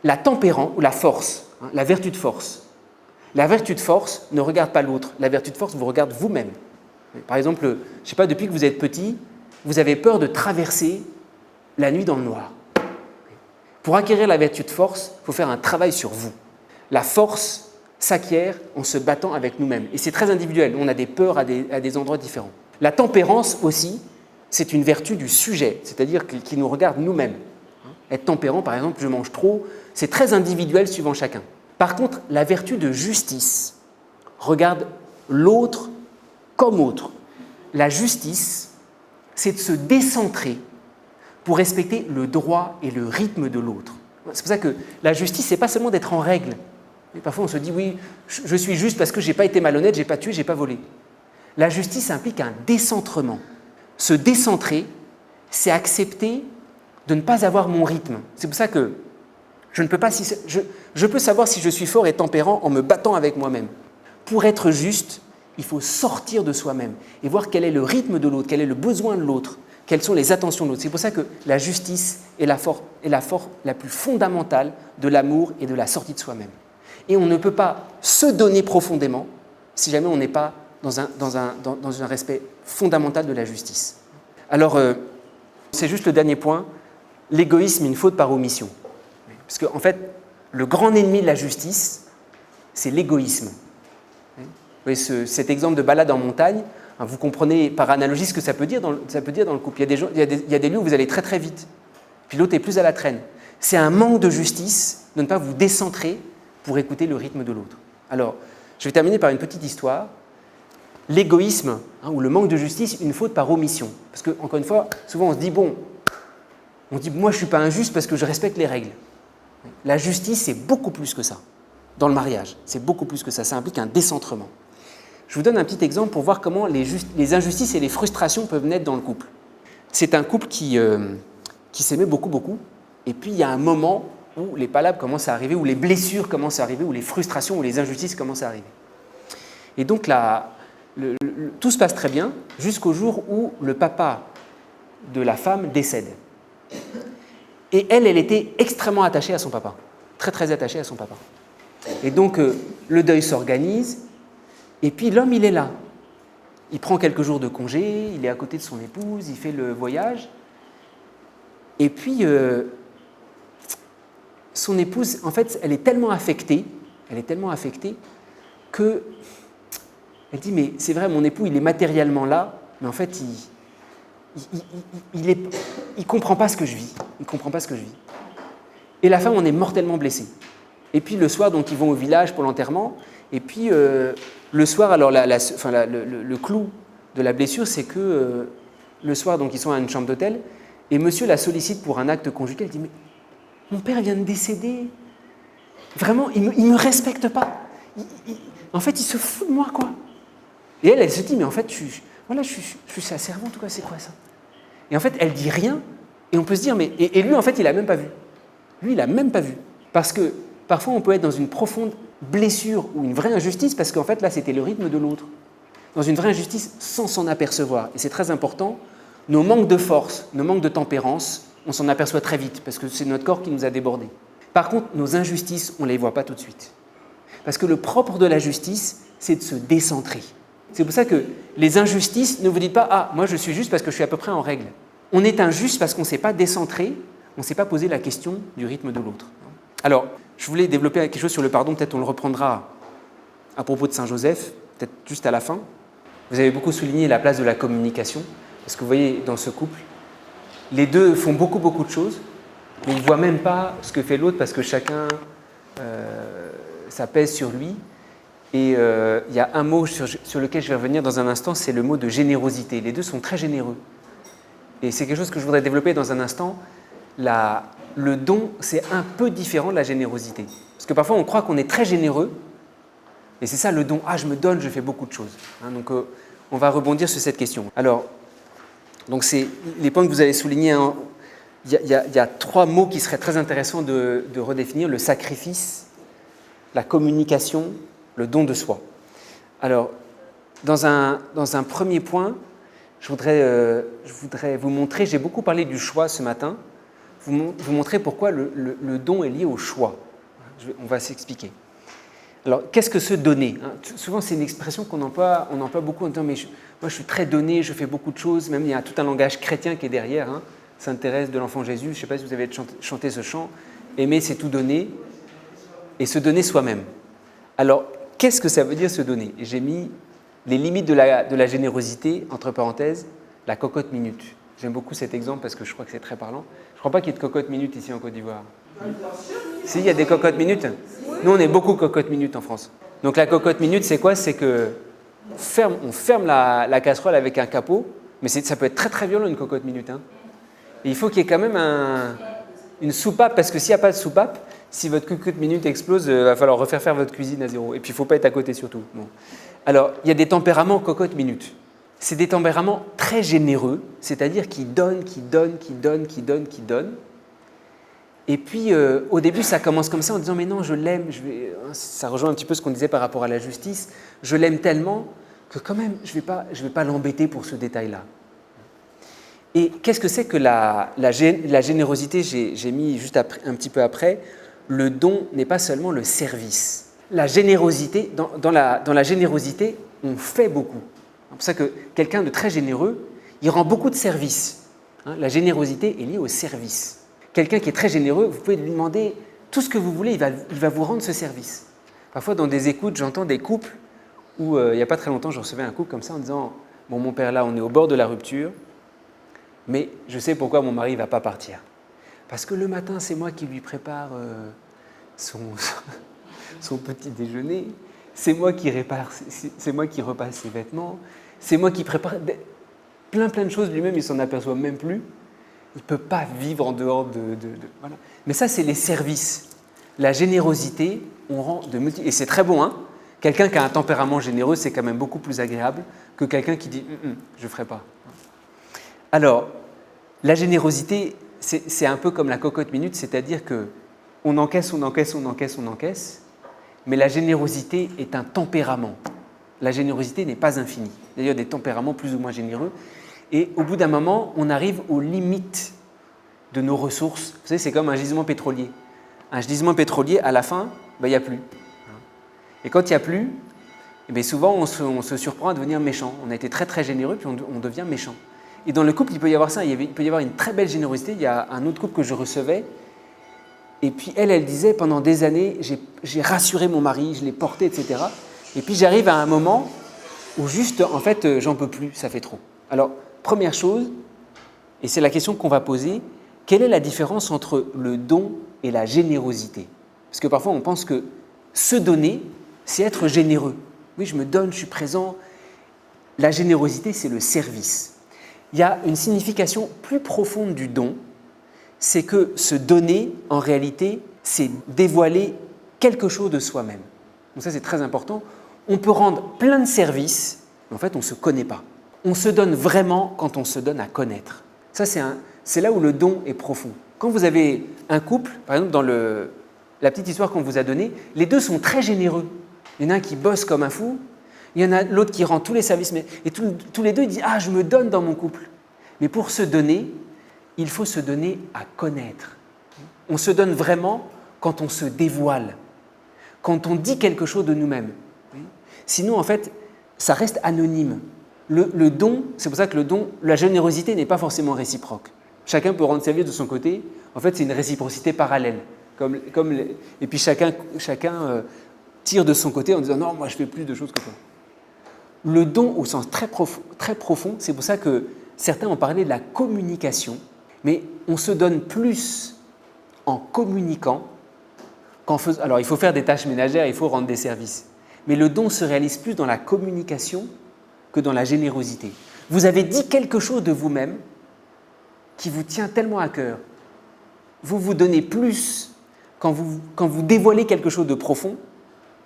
La tempérance, ou la force, la vertu de force. La vertu de force ne regarde pas l'autre. La vertu de force vous regarde vous-même. Par exemple, je ne sais pas, depuis que vous êtes petit, vous avez peur de traverser la nuit dans le noir. Pour acquérir la vertu de force, il faut faire un travail sur vous. La force s'acquiert en se battant avec nous-mêmes. Et c'est très individuel. On a des peurs à des endroits différents. La tempérance aussi, c'est une vertu du sujet, c'est-à-dire qui nous regarde nous-mêmes. Être tempérant, par exemple, je mange trop, c'est très individuel suivant chacun. Par contre, la vertu de justice regarde l'autre comme autre. La justice, c'est de se décentrer pour respecter le droit et le rythme de l'autre. C'est pour ça que la justice, ce n'est pas seulement d'être en règle. Et parfois, on se dit, oui, je suis juste parce que je n'ai pas été malhonnête, je n'ai pas tué, je n'ai pas volé. La justice implique un décentrement. Se décentrer, c'est accepter de ne pas avoir mon rythme. C'est pour ça que je peux savoir si je suis fort et tempérant en me battant avec moi-même. Pour être juste, il faut sortir de soi-même et voir quel est le rythme de l'autre, quel est le besoin de l'autre, quelles sont les attentions de l'autre. C'est pour ça que la justice est la force la plus fondamentale de l'amour et de la sortie de soi-même. Et on ne peut pas se donner profondément si jamais on n'est pas dans un respect fondamental de la justice. Alors, c'est juste le dernier point, l'égoïsme est une faute par omission. Parce qu'en fait, le grand ennemi de la justice, c'est l'égoïsme. Vous voyez, cet exemple de balade en montagne, vous comprenez par analogie ce que ça peut dire dans le couple. Il y a des lieux où vous allez très très vite, puis l'autre est plus à la traîne. C'est un manque de justice de ne pas vous décentrer pour écouter le rythme de l'autre. Alors, je vais terminer par une petite histoire. L'égoïsme, ou le manque de justice, une faute par omission. Parce que, encore une fois, souvent on se dit, moi je ne suis pas injuste parce que je respecte les règles. La justice, c'est beaucoup plus que ça. Dans le mariage, c'est beaucoup plus que ça. Ça implique un décentrement. Je vous donne un petit exemple pour voir comment les injustices et les frustrations peuvent naître dans le couple. C'est un couple qui s'aimait beaucoup, beaucoup. Et puis, il y a un moment où les palabres commencent à arriver, où les blessures commencent à arriver, où les frustrations, où les injustices commencent à arriver. Et donc, tout se passe très bien jusqu'au jour où le papa de la femme décède. Et elle était extrêmement attachée à son papa, très très attachée à son papa. Et donc le deuil s'organise, et puis l'homme il est là. Il prend quelques jours de congé, il est à côté de son épouse, il fait le voyage. Et puis son épouse, en fait, elle est tellement affectée que elle dit, mais c'est vrai, mon époux, il est matériellement là, mais en fait, il comprend pas ce que je vis. Il comprend pas ce que je vis. Et la femme en est mortellement blessée. Et puis le soir, donc ils vont au village pour l'enterrement. Et puis le soir, alors le clou de la blessure, c'est que le soir, donc ils sont à une chambre d'hôtel, et monsieur la sollicite pour un acte conjugal. Il dit, mais mon père vient de décéder. Vraiment, il ne me respecte pas. En fait, il se fout de moi, quoi. Et elle se dit, mais en fait, je suis sa servante, en tout cas, c'est quoi ça? Et en fait, elle dit rien, et on peut se dire, mais... Et lui, en fait, il n'a même pas vu. Lui, il n'a même pas vu. Parce que parfois, on peut être dans une profonde blessure ou une vraie injustice, parce qu'en fait, là, c'était le rythme de l'autre. Dans une vraie injustice sans s'en apercevoir. Et c'est très important, nos manques de force, nos manques de tempérance, on s'en aperçoit très vite, parce que c'est notre corps qui nous a débordés. Par contre, nos injustices, on ne les voit pas tout de suite. Parce que le propre de la justice, c'est de se décentrer. C'est pour ça que les injustices, ne vous dites pas « Ah, moi je suis juste parce que je suis à peu près en règle ». On est injuste parce qu'on ne s'est pas décentré, on ne s'est pas posé la question du rythme de l'autre. Alors, je voulais développer quelque chose sur le pardon, peut-être on le reprendra à propos de Saint Joseph, peut-être juste à la fin. Vous avez beaucoup souligné la place de la communication, parce que vous voyez, dans ce couple, les deux font beaucoup de choses, mais ils ne voient même pas ce que fait l'autre parce que chacun, ça pèse sur lui. Et il y a un mot sur lequel je vais revenir dans un instant, c'est le mot de générosité. Les deux sont très généreux. Et c'est quelque chose que je voudrais développer dans un instant. Le don, c'est un peu différent de la générosité. Parce que parfois, on croit qu'on est très généreux. Et c'est ça le don. Ah, je me donne, je fais beaucoup de choses. Donc, on va rebondir sur cette question. Alors, donc c'est les points que vous avez soulignés. Hein. Il y a 3 mots qui seraient très intéressants de redéfinir. Le sacrifice, la communication, le don de soi. Alors, dans un premier point, je voudrais vous montrer, j'ai beaucoup parlé du choix ce matin, vous montrer pourquoi le don est lié au choix. On va s'expliquer. Alors, qu'est-ce que se donner? Souvent, c'est une expression qu'on emploie beaucoup en disant « mais moi, je suis très donné, je fais beaucoup de choses », même il y a tout un langage chrétien qui est derrière, Sainte Thérèse de l'Enfant Jésus, je ne sais pas si vous avez chanté ce chant, « Aimer, c'est tout donner » et se donner soi-même. Alors, qu'est-ce que ça veut dire se donner? J'ai mis les limites de la générosité, entre parenthèses, la cocotte minute. J'aime beaucoup cet exemple parce que je crois que c'est très parlant. Je ne crois pas qu'il y ait de cocotte minute ici en Côte d'Ivoire. Si, il y a des cocottes minutes. Nous, on est beaucoup cocotte minute en France. Donc la cocotte minute, c'est quoi? C'est qu'on ferme la casserole avec un capot, mais ça peut être très très violent une cocotte minute. Et il faut qu'il y ait quand même une soupape, parce que s'il n'y a pas de soupape, si votre cocotte minute explose, il va falloir refaire faire votre cuisine à zéro. Et puis il ne faut pas être à côté surtout. Bon. Alors, il y a des tempéraments cocotte minute. C'est des tempéraments très généreux, c'est-à-dire qui donnent. Et puis, au début, ça commence comme ça en disant « mais non, je l'aime ». Ça rejoint un petit peu ce qu'on disait par rapport à la justice. Je l'aime tellement que quand même, je vais pas l'embêter pour ce détail-là. Et qu'est-ce que c'est que la générosité? J'ai mis juste après, un petit peu après, le don n'est pas seulement le service. La générosité, dans la générosité, on fait beaucoup. C'est pour ça que quelqu'un de très généreux, il rend beaucoup de services. La générosité est liée au service. Quelqu'un qui est très généreux, vous pouvez lui demander tout ce que vous voulez, il va vous rendre ce service. Parfois, dans des écoutes, j'entends des couples où, il n'y a pas très longtemps, je recevais un couple comme ça en disant « Bon, mon père, là, on est au bord de la rupture, mais je sais pourquoi mon mari ne va pas partir. Parce que le matin, c'est moi qui lui prépare son petit déjeuner, c'est moi qui repasse ses vêtements, c'est moi qui prépare plein de choses lui-même, il ne s'en aperçoit même plus. Il ne peut pas vivre en dehors voilà. Mais ça, c'est les services. La générosité, on rend de multiples... Et c'est très bon, Quelqu'un qui a un tempérament généreux, c'est quand même beaucoup plus agréable que quelqu'un qui dit « je ne ferai pas ». Alors, la générosité, c'est un peu comme la cocotte minute, c'est-à-dire qu'on encaisse, mais la générosité est un tempérament. La générosité n'est pas infinie. D'ailleurs, des tempéraments plus ou moins généreux. Et au bout d'un moment, on arrive aux limites de nos ressources. Vous savez, c'est comme un gisement pétrolier. Un gisement pétrolier, à la fin, il n'y a plus. Et quand il n'y a plus, souvent, on se surprend à devenir méchant. On a été très très généreux, puis on devient méchant. Et dans le couple, il peut y avoir ça. Il peut y avoir une très belle générosité. Il y a un autre couple que je recevais. Et puis elle disait, pendant des années, j'ai rassuré mon mari, je l'ai porté, etc. Et puis j'arrive à un moment où juste, en fait, j'en peux plus, ça fait trop. Alors, première chose, et c'est la question qu'on va poser, quelle est la différence entre le don et la générosité? Parce que parfois, on pense que se donner, c'est être généreux. Oui, je me donne, je suis présent. La générosité, c'est le service. Il y a une signification plus profonde du don, c'est que se donner, en réalité, c'est dévoiler quelque chose de soi-même. Donc ça, c'est très important. On peut rendre plein de services, mais en fait, on ne se connaît pas. On se donne vraiment quand on se donne à connaître. Ça, c'est là où le don est profond. Quand vous avez un couple, par exemple, dans la petite histoire qu'on vous a donnée, les deux sont très généreux. Il y en a un qui bosse comme un fou, il y en a l'autre qui rend tous les services, et tous les deux ils disent « Ah, je me donne dans mon couple ». Mais pour se donner, il faut se donner à connaître. On se donne vraiment quand on se dévoile, quand on dit quelque chose de nous-mêmes. Sinon, en fait, ça reste anonyme. Le don, c'est pour ça que le don, la générosité n'est pas forcément réciproque. Chacun peut rendre service de son côté. En fait, c'est une réciprocité parallèle. Et puis chacun tire de son côté en disant « Non, moi je fais plus de choses que toi ». Le don au sens très profond, c'est pour ça que certains ont parlé de la communication, mais on se donne plus en communiquant qu'en faisant… Alors il faut faire des tâches ménagères, il faut rendre des services, mais le don se réalise plus dans la communication que dans la générosité. Vous avez dit quelque chose de vous-même qui vous tient tellement à cœur. Vous vous donnez plus quand vous dévoilez quelque chose de profond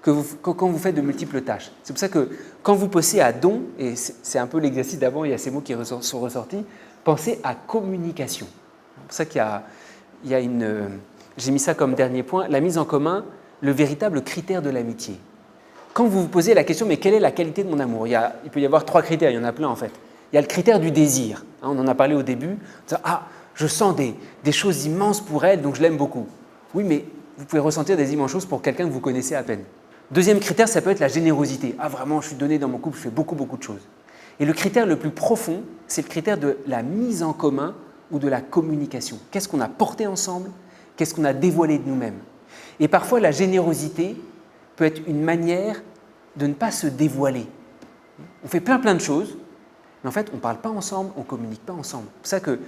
que quand vous faites de multiples tâches. C'est pour ça que quand vous pensez à don, et c'est un peu l'exercice d'avant, il y a ces mots qui sont ressortis, pensez à communication. C'est pour ça qu'il y a j'ai mis ça comme dernier point, la mise en commun, le véritable critère de l'amitié. Quand vous vous posez la question, mais quelle est la qualité de mon amour ? Il peut y avoir 3 critères, il y en a plein en fait. Il y a le critère du désir, on en a parlé au début, je sens des choses immenses pour elle, donc je l'aime beaucoup. Oui, mais vous pouvez ressentir des immenses choses pour quelqu'un que vous connaissez à peine. Deuxième critère, ça peut être la générosité. Vraiment, je suis donné dans mon couple, je fais beaucoup, beaucoup de choses. Et le critère le plus profond, c'est le critère de la mise en commun ou de la communication. Qu'est-ce qu'on a porté ensemble ? Qu'est-ce qu'on a dévoilé de nous-mêmes ? Et parfois, la générosité peut être une manière de ne pas se dévoiler. On fait plein de choses, mais en fait, on ne parle pas ensemble, on ne communique pas ensemble. C'est pour ça que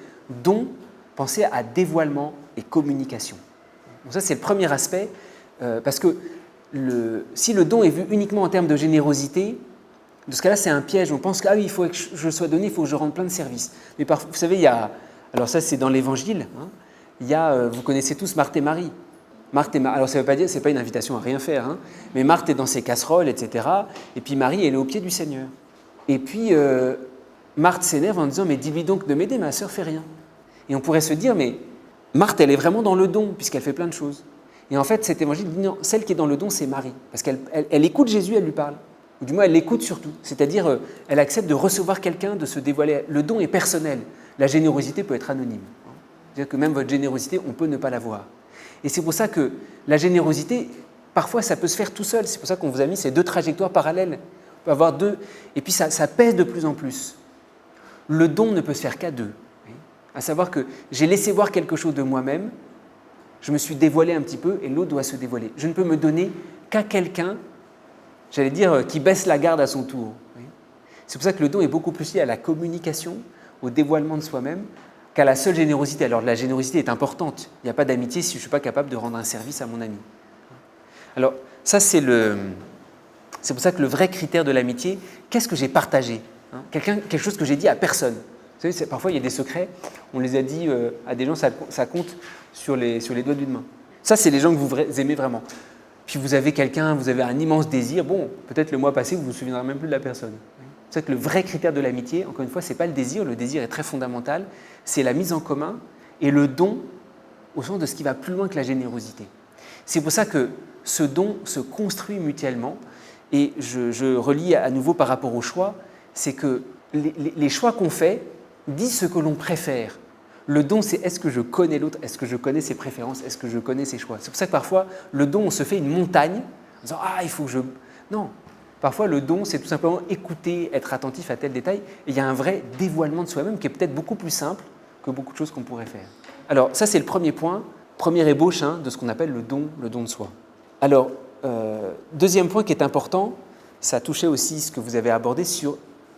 don, pensez à dévoilement et communication. Donc ça, c'est le premier aspect, parce que si le don est vu uniquement en termes de générosité, dans ce cas-là, c'est un piège. On pense que il faut que je sois donné, il faut que je rende plein de services. Mais vous savez, il y a… Alors ça, c'est dans l'Évangile. Il y a, vous connaissez tous Marthe et Marie. Alors ça ne veut pas dire, c'est pas une invitation à rien faire, mais Marthe est dans ses casseroles, etc. Et puis Marie, elle est au pied du Seigneur. Et puis Marthe s'énerve en disant « Mais dis-lui donc de m'aider, ma sœur fait rien ». Et on pourrait se dire « Mais Marthe, elle est vraiment dans le don, puisqu'elle fait plein de choses ». Et en fait, cet évangile dit non, celle qui est dans le don, c'est Marie. Parce qu'elle écoute Jésus, elle lui parle. Ou du moins, elle l'écoute surtout. C'est-à-dire, elle accepte de recevoir quelqu'un, de se dévoiler. Le don est personnel. La générosité peut être anonyme. C'est-à-dire que même votre générosité, on peut ne pas l'avoir. Et c'est pour ça que la générosité, parfois, ça peut se faire tout seul. C'est pour ça qu'on vous a mis ces 2 trajectoires parallèles. On peut avoir 2. Et puis, ça pèse de plus en plus. Le don ne peut se faire qu'à 2. À savoir que j'ai laissé voir quelque chose de moi-même, je me suis dévoilé un petit peu et l'autre doit se dévoiler. Je ne peux me donner qu'à quelqu'un, j'allais dire, qui baisse la garde à son tour. C'est pour ça que le don est beaucoup plus lié à la communication, au dévoilement de soi-même, qu'à la seule générosité. Alors la générosité est importante. Il n'y a pas d'amitié si je ne suis pas capable de rendre un service à mon ami. Alors ça, c'est pour ça que le vrai critère de l'amitié, qu'est-ce que j'ai partagé ? Quelque chose que j'ai dit à personne. Vous savez, parfois, il y a des secrets, on les a dit à des gens, ça compte sur les doigts d'une main. Ça, c'est les gens que vous aimez vraiment. Puis vous avez quelqu'un, vous avez un immense désir, peut-être le mois passé, vous ne vous souviendrez même plus de la personne. C'est que le vrai critère de l'amitié, encore une fois, ce n'est pas le désir est très fondamental, c'est la mise en commun et le don au sens de ce qui va plus loin que la générosité. C'est pour ça que ce don se construit mutuellement et je relis à nouveau par rapport au choix, c'est que les choix qu'on fait disent ce que l'on préfère. Le don, c'est est-ce que je connais l'autre, est-ce que je connais ses préférences, est-ce que je connais ses choix. C'est pour ça que parfois, le don, on se fait une montagne en disant « il faut que je… » Non, parfois le don, c'est tout simplement écouter, être attentif à tel détail. Et il y a un vrai dévoilement de soi-même qui est peut-être beaucoup plus simple que beaucoup de choses qu'on pourrait faire. Alors ça, c'est le premier point, première ébauche de ce qu'on appelle le don de soi. Alors, deuxième point qui est important, ça touchait aussi ce que vous avez abordé sur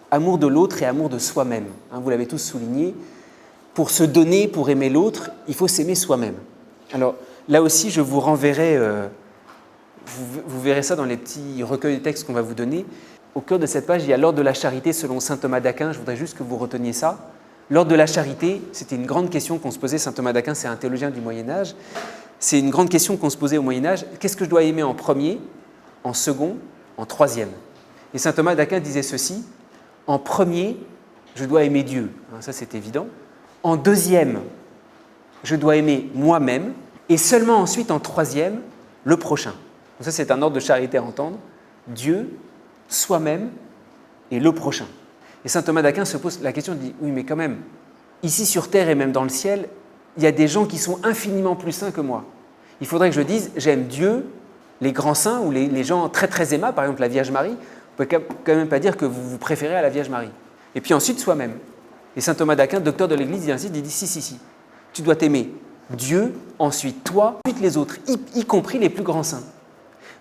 amour de l'autre et amour de soi-même. Vous l'avez tous souligné. Pour se donner, pour aimer l'autre, il faut s'aimer soi-même. Alors, là aussi, je vous renverrai, vous verrez ça dans les petits recueils de textes qu'on va vous donner. Au cœur de cette page, il y a l'ordre de la charité selon saint Thomas d'Aquin. Je voudrais juste que vous reteniez ça. L'ordre de la charité, c'était une grande question qu'on se posait. Saint Thomas d'Aquin, c'est un théologien du Moyen-Âge. C'est une grande question qu'on se posait au Moyen-Âge. Qu'est-ce que je dois aimer en premier, en second, en troisième? Et saint Thomas d'Aquin disait ceci: en premier, je dois aimer Dieu. Ça, c'est évident. En deuxième, je dois aimer moi-même. Et seulement ensuite, en troisième, le prochain. Donc ça, c'est un ordre de charité à entendre. Dieu, soi-même et le prochain. Et saint Thomas d'Aquin se pose la question, il dit, oui, mais quand même, ici sur terre et même dans le ciel, il y a des gens qui sont infiniment plus saints que moi. Il faudrait que je dise, j'aime Dieu, les grands saints ou les gens très très aimables, par exemple la Vierge Marie. Vous ne pouvez quand même pas dire que vous vous préférez à la Vierge Marie. Et puis ensuite, soi-même. Et saint Thomas d'Aquin, docteur de l'Église, il dit, si, tu dois t'aimer Dieu, ensuite toi, ensuite les autres, y compris les plus grands saints.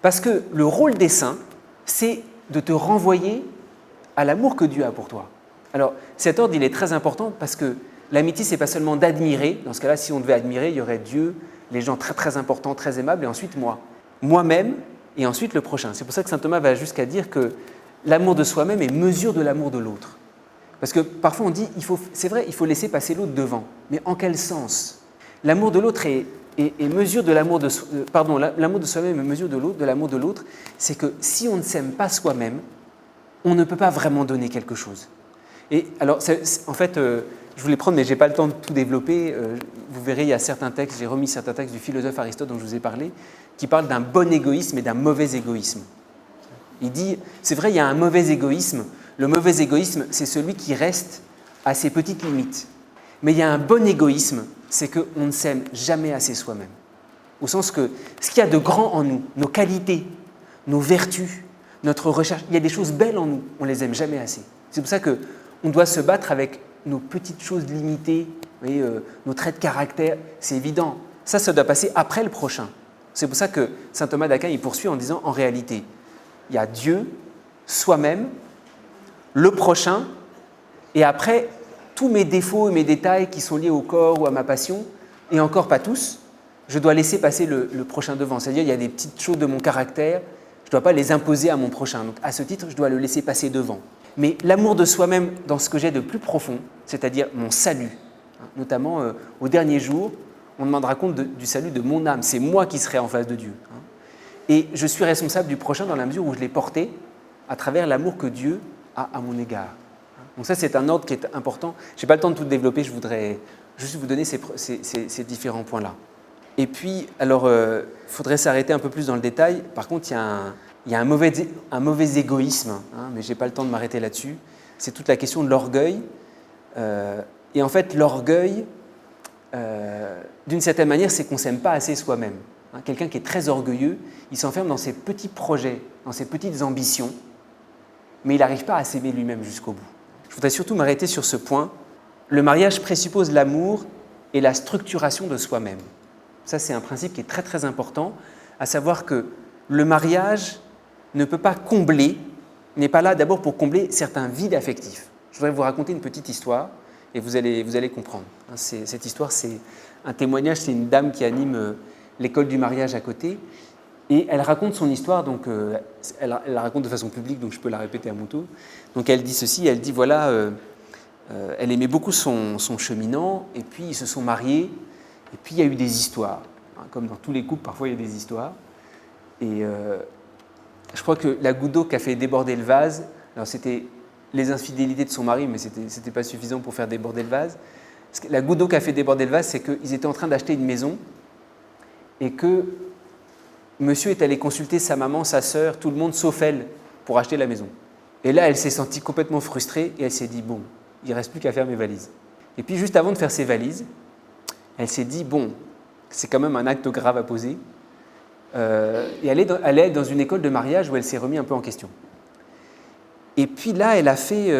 Parce que le rôle des saints, c'est de te renvoyer à l'amour que Dieu a pour toi. Alors, cet ordre, il est très important parce que l'amitié, ce n'est pas seulement d'admirer. Dans ce cas-là, si on devait admirer, il y aurait Dieu, les gens très très importants, très aimables, et ensuite moi-même, et ensuite le prochain. C'est pour ça que saint Thomas va jusqu'à dire que l'amour de soi-même est mesure de l'amour de l'autre. Parce que parfois on dit, c'est vrai, il faut laisser passer l'autre devant. Mais en quel sens? L'amour de l'autre est mesure de l'amour de l'amour de soi-même est mesure de l'amour de l'autre. C'est que si on ne s'aime pas soi-même, on ne peut pas vraiment donner quelque chose. Et alors, en fait, je voulais prendre, mais je n'ai pas le temps de tout développer. Vous verrez, il y a certains textes, j'ai remis certains textes du philosophe Aristote dont je vous ai parlé, qui parlent d'un bon égoïsme et d'un mauvais égoïsme. Il dit, c'est vrai, il y a un mauvais égoïsme. Le mauvais égoïsme, c'est celui qui reste à ses petites limites. Mais il y a un bon égoïsme, c'est qu'on ne s'aime jamais assez soi-même. Au sens que ce qu'il y a de grand en nous, nos qualités, nos vertus, notre recherche, il y a des choses belles en nous, on ne les aime jamais assez. C'est pour ça qu'on doit se battre avec nos petites choses limitées, vous voyez, nos traits de caractère, c'est évident. Ça doit passer après le prochain. C'est pour ça que saint Thomas d'Aquin, il poursuit en disant, en réalité, il y a Dieu, soi-même, le prochain, et après, tous mes défauts et mes détails qui sont liés au corps ou à ma passion, et encore pas tous, je dois laisser passer le prochain devant. C'est-à-dire, il y a des petites choses de mon caractère, je ne dois pas les imposer à mon prochain. Donc, à ce titre, je dois le laisser passer devant. Mais l'amour de soi-même, dans ce que j'ai de plus profond, c'est-à-dire mon salut, notamment au dernier jour, on demandera compte du salut de mon âme. C'est moi qui serai en face de Dieu. Et je suis responsable du prochain dans la mesure où je l'ai porté à travers l'amour que Dieu a à mon égard. Donc ça, c'est un ordre qui est important. Je n'ai pas le temps de tout développer, je voudrais juste vous donner ces différents points-là. Et puis, alors, il faudrait s'arrêter un peu plus dans le détail. Par contre, il y a un mauvais égoïsme, mais je n'ai pas le temps de m'arrêter là-dessus. C'est toute la question de l'orgueil. Et en fait, l'orgueil, d'une certaine manière, c'est qu'on ne s'aime pas assez soi-même. Quelqu'un qui est très orgueilleux, il s'enferme dans ses petits projets, dans ses petites ambitions, mais il n'arrive pas à s'aimer lui-même jusqu'au bout. Je voudrais surtout m'arrêter sur ce point. Le mariage présuppose l'amour et la structuration de soi-même. Ça, c'est un principe qui est très très important, à savoir que le mariage ne peut pas combler, n'est pas là d'abord pour combler certains vides affectifs. Je voudrais vous raconter une petite histoire et vous allez comprendre. Cette histoire, c'est un témoignage, c'est une dame qui anime l'école du mariage à côté et elle raconte son histoire, donc elle la raconte de façon publique, donc je peux la répéter à mon tour. Donc elle dit ceci, elle dit voilà, elle aimait beaucoup son cheminant et puis ils se sont mariés et puis il y a eu des histoires. Comme dans tous les couples, parfois il y a des histoires. Et je crois que la goutte d'eau qui a fait déborder le vase, alors c'était les infidélités de son mari, mais c'était pas suffisant pour faire déborder le vase. La goutte d'eau qui a fait déborder le vase, c'est qu'ils étaient en train d'acheter une maison et que monsieur est allé consulter sa maman, sa sœur, tout le monde sauf elle pour acheter la maison. Et là, elle s'est sentie complètement frustrée et elle s'est dit, bon, il ne reste plus qu'à faire mes valises. Et puis juste avant de faire ses valises, elle s'est dit, bon, c'est quand même un acte grave à poser. Et elle est dans une école de mariage où elle s'est remise un peu en question. Et puis là, elle a fait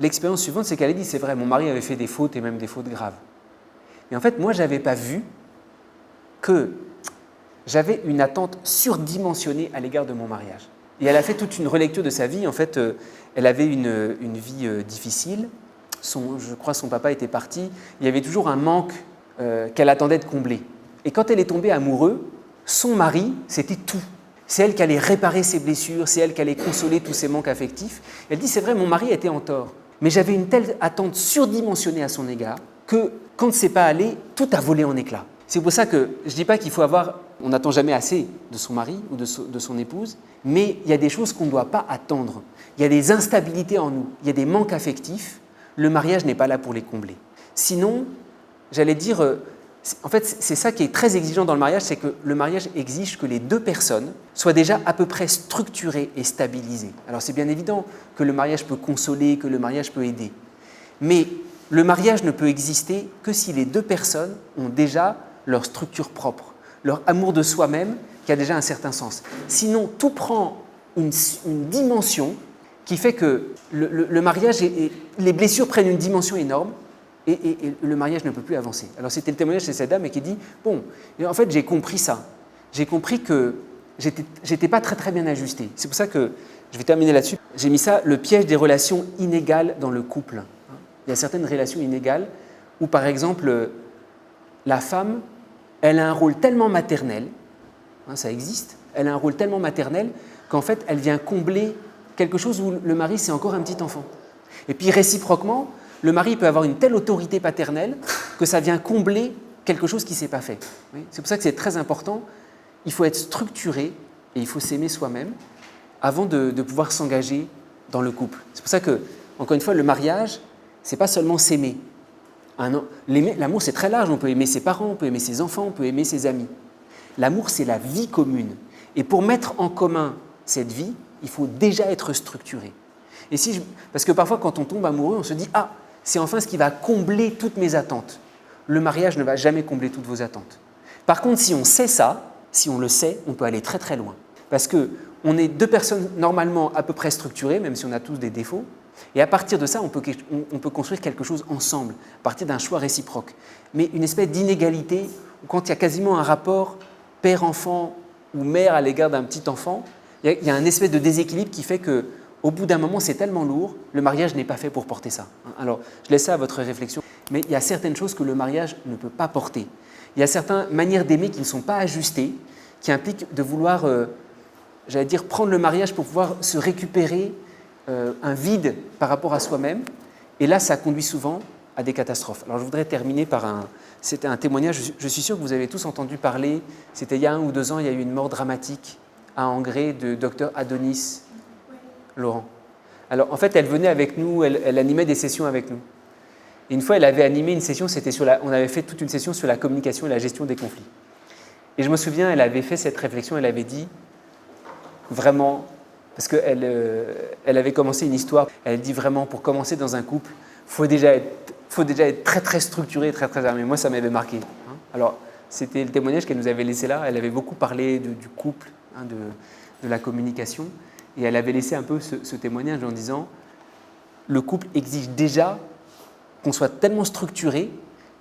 l'expérience suivante, c'est qu'elle a dit, c'est vrai, mon mari avait fait des fautes et même des fautes graves. Mais en fait, moi, je n'avais pas vu que j'avais une attente surdimensionnée à l'égard de mon mariage. Et elle a fait toute une relecture de sa vie. En fait, elle avait une vie difficile. Je crois que son papa était parti. Il y avait toujours un manque qu'elle attendait de combler. Et quand elle est tombée amoureuse, son mari, c'était tout. C'est elle qui allait réparer ses blessures, c'est elle qui allait consoler tous ses manques affectifs. Elle dit, c'est vrai, mon mari était en tort, mais j'avais une telle attente surdimensionnée à son égard que quand c'est pas allé, tout a volé en éclats. C'est pour ça que je ne dis pas qu'il faut avoir, on n'attend jamais assez de son mari ou de son épouse, mais il y a des choses qu'on ne doit pas attendre. Il y a des instabilités en nous, il y a des manques affectifs, le mariage n'est pas là pour les combler. Sinon, j'allais dire, en fait, c'est ça qui est très exigeant dans le mariage, c'est que le mariage exige que les deux personnes soient déjà à peu près structurées et stabilisées. Alors c'est bien évident que le mariage peut consoler, que le mariage peut aider, mais le mariage ne peut exister que si les deux personnes ont déjà leur structure propre, leur amour de soi-même qui a déjà un certain sens. Sinon, tout prend une dimension qui fait que le mariage, les blessures prennent une dimension énorme et le mariage ne peut plus avancer. Alors c'était le témoignage de cette dame qui dit « Bon, en fait j'ai compris ça, j'ai compris que j'étais pas très très bien ajusté. » C'est pour ça que, je vais terminer là-dessus, j'ai mis ça, le piège des relations inégales dans le couple. Il y a certaines relations inégales où par exemple la femme, elle a un rôle tellement maternel, ça existe, elle a un rôle tellement maternel qu'en fait elle vient combler quelque chose où le mari c'est encore un petit enfant. Et puis réciproquement, le mari peut avoir une telle autorité paternelle que ça vient combler quelque chose qui ne s'est pas fait. Oui, c'est pour ça que c'est très important, il faut être structuré et il faut s'aimer soi-même avant de pouvoir s'engager dans le couple. C'est pour ça que, encore une fois, le mariage, ce n'est pas seulement s'aimer. L'amour, c'est très large, on peut aimer ses parents, on peut aimer ses enfants, on peut aimer ses amis. L'amour, c'est la vie commune. Et pour mettre en commun cette vie, il faut déjà être structuré. Parce que parfois, quand on tombe amoureux, on se dit « Ah, c'est enfin ce qui va combler toutes mes attentes. » Le mariage ne va jamais combler toutes vos attentes. Par contre, si on sait ça, si on le sait, on peut aller très très loin. Parce qu'on est deux personnes normalement à peu près structurées, même si on a tous des défauts, et à partir de ça, on peut construire quelque chose ensemble, à partir d'un choix réciproque. Mais une espèce d'inégalité, où quand il y a quasiment un rapport père-enfant ou mère à l'égard d'un petit enfant, il y a un espèce de déséquilibre qui fait que au bout d'un moment, c'est tellement lourd, le mariage n'est pas fait pour porter ça. Alors, je laisse ça à votre réflexion, mais il y a certaines choses que le mariage ne peut pas porter. Il y a certaines manières d'aimer qui ne sont pas ajustées, qui impliquent de vouloir, j'allais dire, prendre le mariage pour pouvoir se récupérer un vide par rapport à soi-même. Et là, ça conduit souvent à des catastrophes. Alors, je voudrais terminer par c'était un témoignage, je suis sûr que vous avez tous entendu parler, c'était il y a 1 ou 2 ans, il y a eu une mort dramatique à Angers de Dr Adonis Laurent. Alors, en fait, elle venait avec nous, elle animait des sessions avec nous. Et une fois, elle avait animé une session, on avait fait toute une session sur la communication et la gestion des conflits. Et je me souviens, elle avait fait cette réflexion, elle avait dit, vraiment, parce qu'elle avait commencé une histoire, elle dit vraiment, pour commencer dans un couple, il faut déjà être très très structuré, très très armé. Moi, ça m'avait marqué. Alors, c'était le témoignage qu'elle nous avait laissé là, elle avait beaucoup parlé du couple, de la communication. Et elle avait laissé un peu ce témoignage en disant « Le couple exige déjà qu'on soit tellement structuré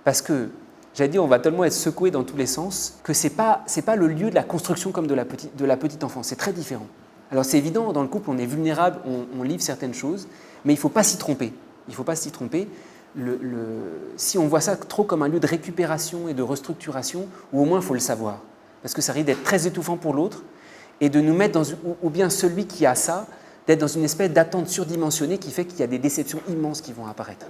parce que, j'allais dire, on va tellement être secoué dans tous les sens que ce n'est pas le lieu de la construction comme de la petite enfance. C'est très différent. Alors c'est évident, dans le couple, on est vulnérable, on livre certaines choses, mais il ne faut pas s'y tromper. Il ne faut pas s'y tromper. Si on voit ça trop comme un lieu de récupération et de restructuration, ou au moins il faut le savoir, parce que ça risque d'être très étouffant pour l'autre, et de nous mettre ou bien celui qui a ça, d'être dans une espèce d'attente surdimensionnée qui fait qu'il y a des déceptions immenses qui vont apparaître.